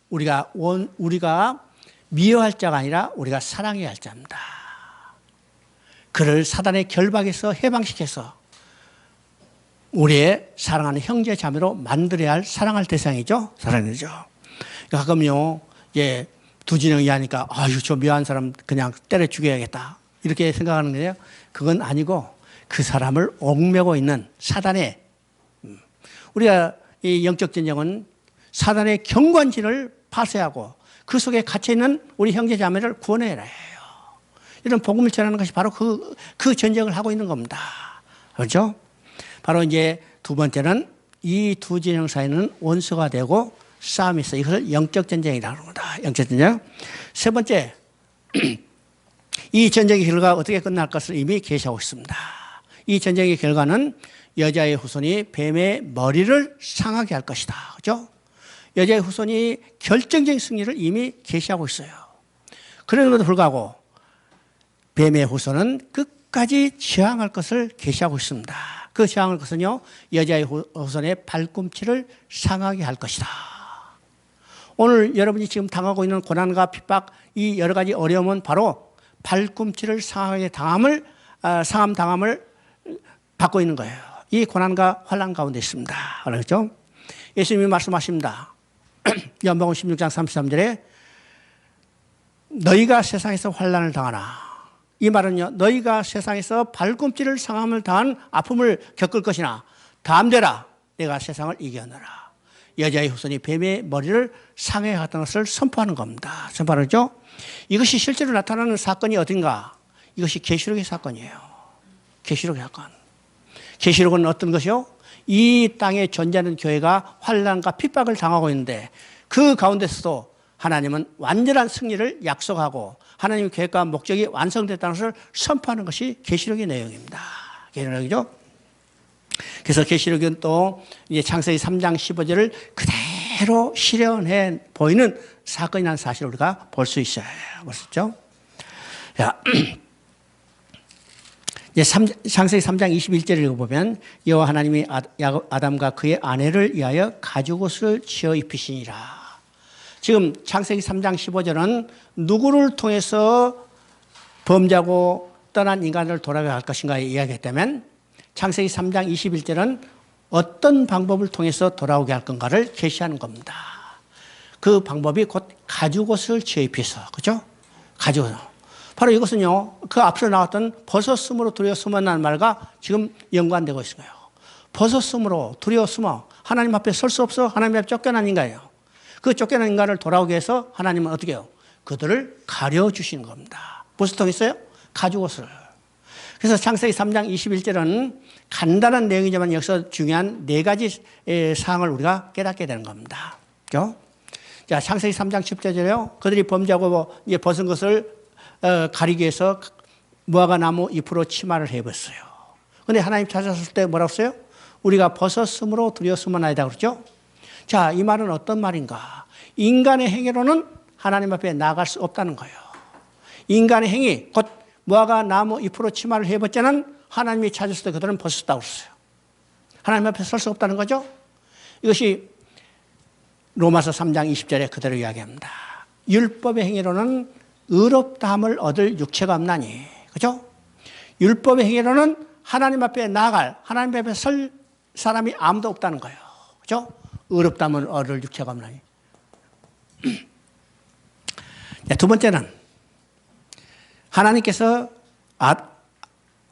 우리가 미워할 자가 아니라 우리가 사랑해야 할 자입니다. 그를 사단의 결박에서 해방시켜서 우리의 사랑하는 형제 자매로 만들어야 할 사랑할 대상이죠. 사랑이죠. 가끔요, 두 진영이 하니까 아유 저 미워한 사람 그냥 때려 죽여야겠다 이렇게 생각하는 거예요. 그건 아니고 그 사람을 얽매고 있는 사단의 우리가 이 영적 전쟁은 사단의 경관진을 파쇄하고 그 속에 갇혀 있는 우리 형제 자매를 구원해라 해요. 이런 복음을 전하는 것이 바로 그 전쟁을 하고 있는 겁니다. 그렇죠? 바로 이제 두 번째는 이 두 진영 사이는 원수가 되고 싸움이 있어요. 이것을 영적 전쟁이라고 합니다. 영적 전쟁. 세 번째, 이 전쟁의 결과가 어떻게 끝날 것을 이미 계시하고 있습니다. 이 전쟁의 결과는 여자의 후손이 뱀의 머리를 상하게 할 것이다. 그렇죠? 여자의 후손이 결정적인 승리를 이미 계시하고 있어요. 그런데도 불구하고 뱀의 후손은 끝까지 저항할 것을 계시하고 있습니다. 그 저항할 것은요, 여자의 후손의 발꿈치를 상하게 할 것이다. 오늘 여러분이 지금 당하고 있는 고난과 핍박, 이 여러 가지 어려움은 바로 발꿈치를 상하게 당함을 받고 있는 거예요. 이 고난과 환난 가운데 있습니다. 그렇죠? 예수님이 말씀하십니다. 요한복음 16장 33절에 너희가 세상에서 환난을 당하나, 이 말은요, 너희가 세상에서 발꿈치를 상함을 당한 아픔을 겪을 것이나 담대라, 내가 세상을 이겨내라. 여자의 후손이 뱀의 머리를 상해갔던 것을 선포하는 겁니다. 선포하죠. 이것이 실제로 나타나는 사건이 어딘가? 이것이 계시록의 사건이에요. 계시록의 사건. 계시록은 어떤 것이요? 이 땅에 존재하는 교회가 환난과 핍박을 당하고 있는데 그 가운데서도 하나님은 완전한 승리를 약속하고 하나님의 계획과 목적이 완성됐다는 것을 선포하는 것이 계시록의 내용입니다. 계시록이죠. 그래서 계시록은 또 이제 창세기 3장 15절을 그대로 실현해 보이는 사건이라는 사실을 우리가 볼 수 있어요. 볼 수 있죠. 창세기 3장 21절을 읽어보면 여호와 하나님이 아담과 그의 아내를 위하여 가죽옷을 지어 입히시니라. 지금 창세기 3장 15절은 누구를 통해서 범죄하고 떠난 인간을 돌아가게 할 것인가에 이야기했다면 창세기 3장 21절은 어떤 방법을 통해서 돌아오게 할 건가를 계시하는 겁니다. 그 방법이 곧 가죽옷을 지어 입혀서, 그죠? 가죽옷. 바로 이것은요, 그 앞서 나왔던 벗었음으로 두려워 숨었다는 말과 지금 연관되고 있어요. 벗었음으로 두려워 숨어 하나님 앞에 설 수 없어 하나님 앞에 쫓겨난 인간이에요. 그 쫓겨난 인간을 돌아오게 해서 하나님은 어떻게 해요? 그들을 가려주시는 겁니다. 무슨 통했어요? 가죽옷을. 그래서 창세기 3장 21절은 간단한 내용이지만 여기서 중요한 네 가지 사항을 우리가 깨닫게 되는 겁니다. 그렇죠? 자, 창세기 3장 10절에요. 그들이 범죄하고 이제 벗은 것을 가리기 위해서 무화과 나무 잎으로 치마를 해봤어요. 그런데 하나님 찾았을 때 뭐라고 했어요? 우리가 벗었으므로 두려워 숨어나이다 그러죠? 자, 이 말은 어떤 말인가? 인간의 행위로는 하나님 앞에 나아갈 수 없다는 거예요. 인간의 행위, 곧 무화과 나무 잎으로 치마를 해봤자는 하나님이 찾았을 때 그들은 벗었다고 그랬어요. 하나님 앞에 설 수 없다는 거죠? 이것이 로마서 3장 20절에 그대로 이야기합니다. 율법의 행위로는 의롭다함을 얻을 육체가 없나니. 그죠? 율법의 행위로는 하나님 앞에 나아갈, 하나님 앞에 설 사람이 아무도 없다는 거예요. 그죠? 의롭다함을 얻을 육체가 없나니. 두 번째는 하나님께서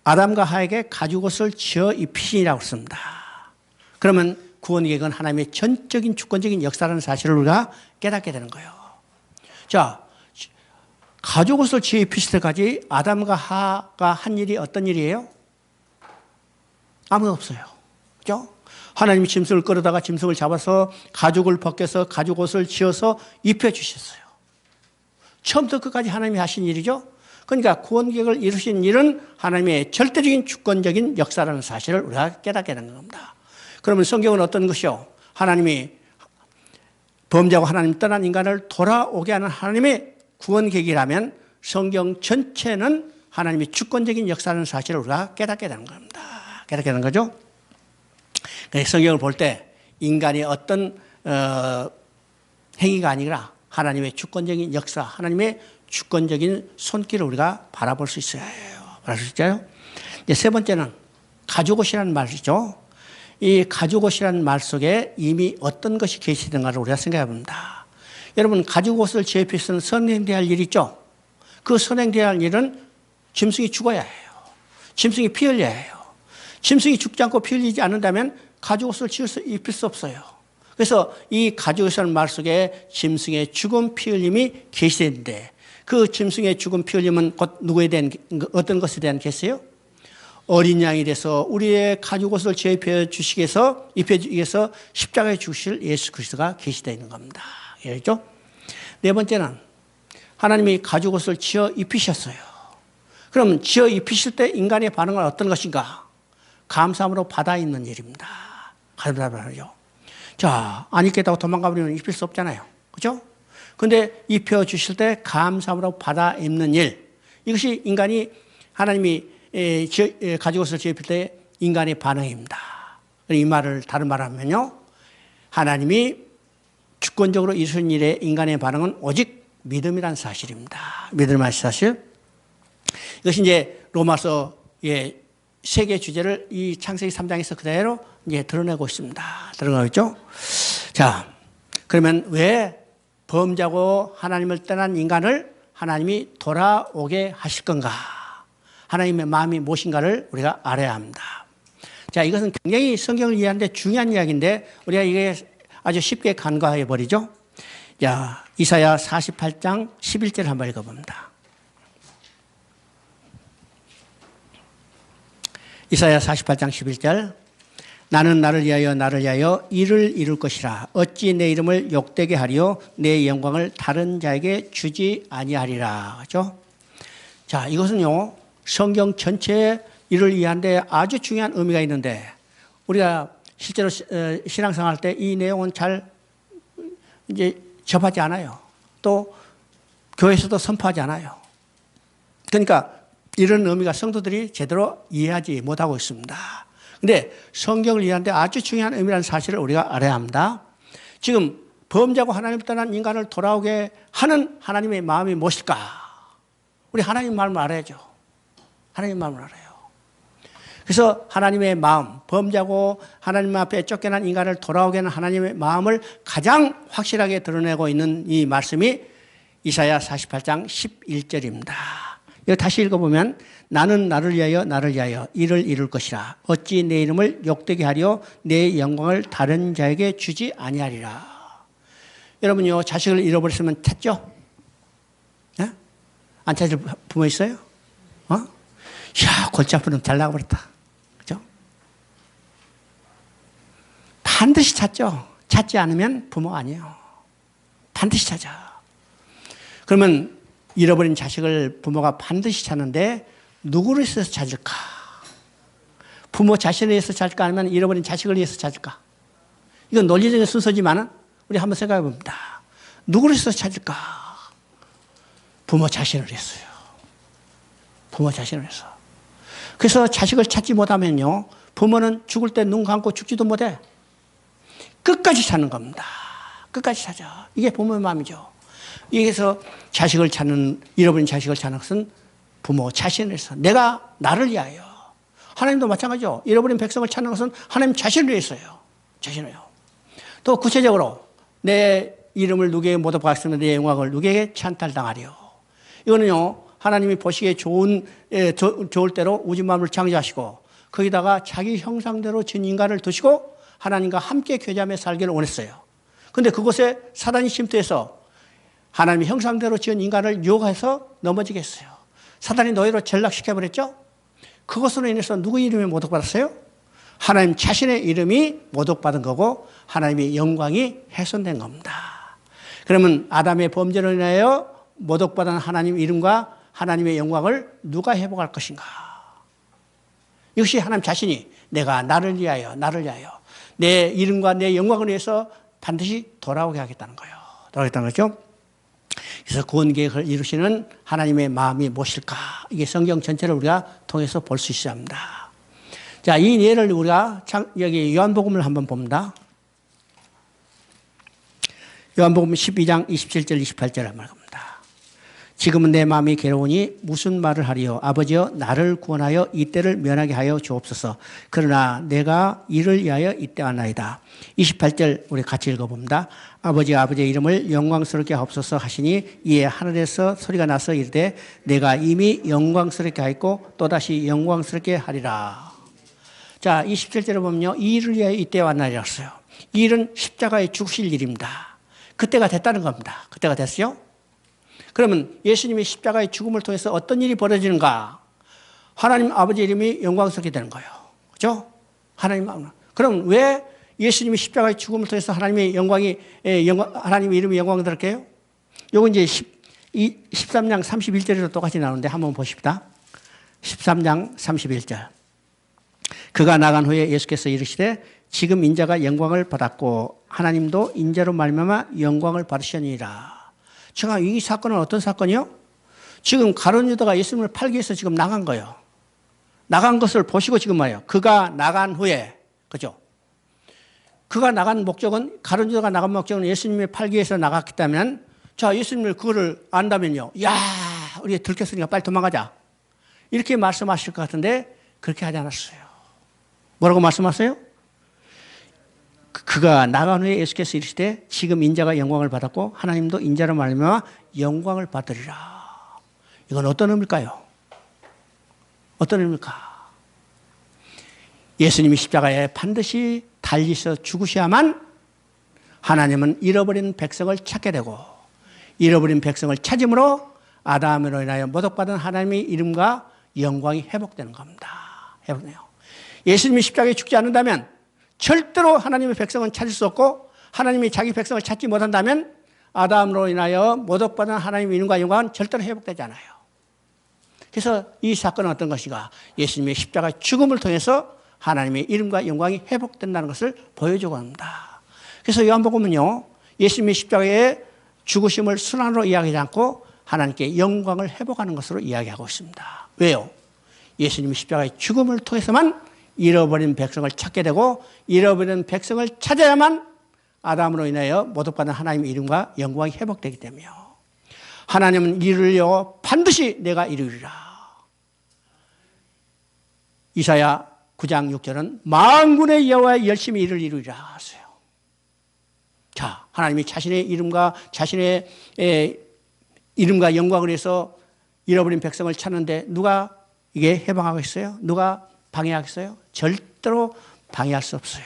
아담과 하에게 가죽옷을 지어 입히시라고 했습니다. 그러면 구원 계획은 하나님의 전적인 주권적인 역사라는 사실을 우리가 깨닫게 되는 거예요. 자, 가죽옷을 지어 입히실 때까지 아담과 하가 한 일이 어떤 일이에요? 아무도 없어요. 그죠? 하나님이 짐승을 끌어다가 짐승을 잡아서 가죽을 벗겨서 가죽옷을 지어서 입혀주셨어요. 처음부터 끝까지 하나님이 하신 일이죠. 그러니까 구원 계획을 이루신 일은 하나님의 절대적인 주권적인 역사라는 사실을 우리가 깨닫게 되는 겁니다. 그러면 성경은 어떤 것이요? 하나님이 범죄하고 하나님 떠난 인간을 돌아오게 하는 하나님의 구원 계획이라면 성경 전체는 하나님의 주권적인 역사라는 사실을 우리가 깨닫게 되는 겁니다. 깨닫게 되는 거죠. 그래서 성경을 볼 때 인간의 어떤 행위가 아니라 하나님의 주권적인 역사, 하나님의 주권적인 손길을 우리가 바라볼 수 있어요. 바라볼 수 있어요. 이제 세 번째는 가죽옷이라는 말이죠. 이 가죽옷이라는 말 속에 이미 어떤 것이 계시던가를 우리가 생각해 봅니다. 여러분, 가죽옷을 지어 입혀서는 선행돼야 할 일이 있죠. 그 선행돼야 할 일은 짐승이 죽어야 해요. 짐승이 피 흘려야 해요. 짐승이 죽지 않고 피 흘리지 않는다면 가죽옷을 지어서 입힐 수 없어요. 그래서 이 가죽옷이라는 말 속에 짐승의 죽음 피 흘림이 계시되는데 그 짐승의 죽음 피 흘림은 곧 누구에 대한, 어떤 것에 대한 계세요? 어린 양이 돼서 우리의 가죽옷을 지어 입혀주시기 위해서 십자가에 죽으실 예수 그리스도가 계시되어 있는 겁니다. 알겠죠? 네 번째는 하나님이 가죽옷을 지어 입히셨어요. 그럼 지어 입히실 때 인간의 반응은 어떤 것인가? 감사함으로 받아 입는 일입니다. 감사함으로요. 자, 안 입겠다고 도망가버리면 입힐 수 없잖아요. 그죠? 근데 입혀주실 때 감사함으로 받아 입는 일, 이것이 인간이 하나님이 가지고서 지었을 때 인간의 반응입니다. 이 말을 다른 말로 하면요, 하나님이 주권적으로 이루신 일에 인간의 반응은 오직 믿음이란 사실입니다. 믿음이란 사실. 이것이 이제 로마서의 세 개 주제를 이 창세기 3장에서 그대로 이제 드러내고 있습니다. 드러내고 있죠. 자, 그러면 왜 범죄하고 하나님을 떠난 인간을 하나님이 돌아오게 하실 건가? 하나님의 마음이 무엇인가를 우리가 알아야 합니다. 자, 이것은 굉장히 성경을 이해하는데 중요한 이야기인데 우리가 이게 아주 쉽게 간과해 버리죠. 자, 이사야 48장 11절 한번 읽어봅니다. 이사야 48장 11절. 나는 나를 위하여 일을 이룰 것이라. 어찌 내 이름을 욕되게 하리요 내 영광을 다른 자에게 주지 아니하리라. 그렇죠? 자, 이것은요, 성경 전체의 일을 이해하는데 아주 중요한 의미가 있는데 우리가 실제로 신앙생활 할 때 이 내용은 잘 이제 접하지 않아요. 또 교회에서도 선포하지 않아요. 그러니까 이런 의미가 성도들이 제대로 이해하지 못하고 있습니다. 그런데 성경을 이해하는데 아주 중요한 의미라는 사실을 우리가 알아야 합니다. 지금 범죄하고 하나님을 떠난 인간을 돌아오게 하는 하나님의 마음이 무엇일까? 우리 하나님 마음을 알아야죠. 하나님 마음을 알아요. 그래서 하나님의 마음, 범죄하고 하나님 앞에 쫓겨난 인간을 돌아오게 하는 하나님의 마음을 가장 확실하게 드러내고 있는 이 말씀이 이사야 48장 11절입니다. 이거 다시 읽어보면 나는 나를 위하여 일을 이룰 것이라. 어찌 내 이름을 욕되게 하려 내 영광을 다른 자에게 주지 아니하리라. 여러분요, 자식을 잃어버렸으면 찾죠? 네? 안 찾을 부모 있어요? 야, 골치 아픈 놈 잘 나가버렸다. 그죠? 반드시 찾죠? 찾지 않으면 부모 아니에요. 반드시 찾아. 그러면 잃어버린 자식을 부모가 반드시 찾는데 누구를 위해서 찾을까? 부모 자신을 위해서 찾을까? 아니면 잃어버린 자식을 위해서 찾을까? 이건 논리적인 순서지만 우리 한번 생각해 봅니다. 누구를 위해서 찾을까? 부모 자신을 위해서요. 부모 자신을 위해서. 그래서 자식을 찾지 못하면요, 부모는 죽을 때 눈 감고 죽지도 못해. 끝까지 찾는 겁니다. 끝까지 찾아. 이게 부모의 마음이죠. 여기서 자식을 찾는, 잃어버린 자식을 찾는 것은 부모 자신을 위해서. 내가 나를 위하여. 하나님도 마찬가지죠. 잃어버린 백성을 찾는 것은 하나님 자신을 위해서요. 자신을 위하여. 또 구체적으로 내 이름을 누구에게 못 받았으면 내 영광을 누구에게 찬탈당하리요. 이거는요, 하나님이 보시기에 좋을 대로 우주 만물을 창조하시고 거기다가 자기 형상대로 진 인간을 두시고 하나님과 함께 교제하며 살기를 원했어요. 그런데 그곳에 사단이 침투해서 하나님의 형상대로 지은 인간을 유혹해서 넘어지게 했어요. 사단이 노예로 전락시켜버렸죠. 그것으로 인해서 누구 이름이 모독받았어요? 하나님 자신의 이름이 모독받은 거고 하나님의 영광이 훼손된 겁니다. 그러면 아담의 범죄로 인하여 모독받은 하나님 이름과 하나님의 영광을 누가 회복할 것인가? 이것이 하나님 자신이 내가 나를 위하여 내 이름과 내 영광을 위해서 반드시 돌아오게 하겠다는 거예요. 돌아오겠다는 거죠. 그래서 구원 계획을 이루시는 하나님의 마음이 무엇일까? 이게 성경 전체를 우리가 통해서 볼 수 있어야 합니다. 자, 이 예를 우리가 여기 요한복음을 한번 봅니다. 요한복음 12장 27절 28절 한번 봅니다. 지금은 내 마음이 괴로우니 무슨 말을 하리요? 아버지여 나를 구원하여 이 때를 면하게 하여 주옵소서. 그러나 내가 이를 위하여 이때 왔나이다. 28절 우리 같이 읽어봅니다. 아버지의 이름을 영광스럽게 하옵소서 하시니 이에 하늘에서 소리가 나서 이르되 내가 이미 영광스럽게 하였고 또다시 영광스럽게 하리라. 자, 27절에 보면요, 이 일을 위하여 이때 왔나이다 했어요. 이 일은 십자가에 죽으실 일입니다. 그때가 됐다는 겁니다. 그때가 됐어요. 그러면 예수님이 십자가의 죽음을 통해서 어떤 일이 벌어지는가? 하나님 아버지 이름이 영광스럽게 되는 거예요. 그렇죠? 하나님 마음. 그럼 왜 예수님이 십자가의 죽음을 통해서 하나님의 하나님의 이름이 영광스럽게 해요? 요거 이제 13장 31절에도 똑같이 나오는데 한번 보십시다. 13장 31절. 그가 나간 후에 예수께서 이르시되 지금 인자가 영광을 받았고 하나님도 인자로 말미암아 영광을 받으시니라. 제가 이 사건은 어떤 사건이요? 지금 가룟 유다가 예수님을 팔기 위해서 지금 나간 거예요. 나간 것을 보시고 지금 말이에요. 그가 나간 후에, 그죠? 그가 나간 목적은, 가룟 유다가 나간 목적은 예수님을 팔기 위해서 나갔기 때문에, 자, 예수님을 그거를 안다면요. 야, 우리 들켰으니까 빨리 도망가자. 이렇게 말씀하실 것 같은데, 그렇게 하지 않았어요. 뭐라고 말씀하세요? 그가 나간 후에 예수께서 이르시되 지금 인자가 영광을 받았고 하나님도 인자로 말미암아 영광을 받으리라. 이건 어떤 의미일까요? 어떤 의미일까? 예수님이 십자가에 반드시 달리셔 죽으셔야만 하나님은 잃어버린 백성을 찾게 되고 잃어버린 백성을 찾음으로 아담으로 인하여 모독받은 하나님의 이름과 영광이 회복되는 겁니다. 회복돼요. 예수님이 십자가에 죽지 않는다면 절대로 하나님의 백성은 찾을 수 없고 하나님이 자기 백성을 찾지 못한다면 아담으로 인하여 모독받은 하나님의 이름과 영광은 절대로 회복되지 않아요. 그래서 이 사건은 어떤 것인가? 예수님의 십자가 죽음을 통해서 하나님의 이름과 영광이 회복된다는 것을 보여주고 합니다. 그래서 요한복음은요, 예수님의 십자가의 죽으심을 순환으로 이야기하지 않고 하나님께 영광을 회복하는 것으로 이야기하고 있습니다. 왜요? 예수님의 십자가의 죽음을 통해서만 잃어버린 백성을 찾게 되고 잃어버린 백성을 찾아야만 아담으로 인하여 모독받은 하나님의 이름과 영광이 회복되기 때문이요. 하나님은 이루려 반드시 내가 이루리라. 이사야 9장 6절은 만군의 여호와의 열심히 일을 이루리라 하세요. 자, 하나님이 자신의 이름과 영광을 위해서 잃어버린 백성을 찾는데 누가 이게 해방하겠어요? 누가 방해하겠어요? 절대로 방해할 수 없어요.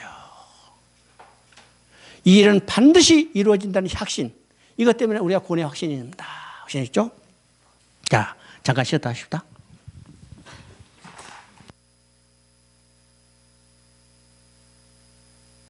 이 일은 반드시 이루어진다는 확신. 이것 때문에 우리가 구원의 확신입니다. 확신이죠? 자, 잠깐 쉬었다 하십시다.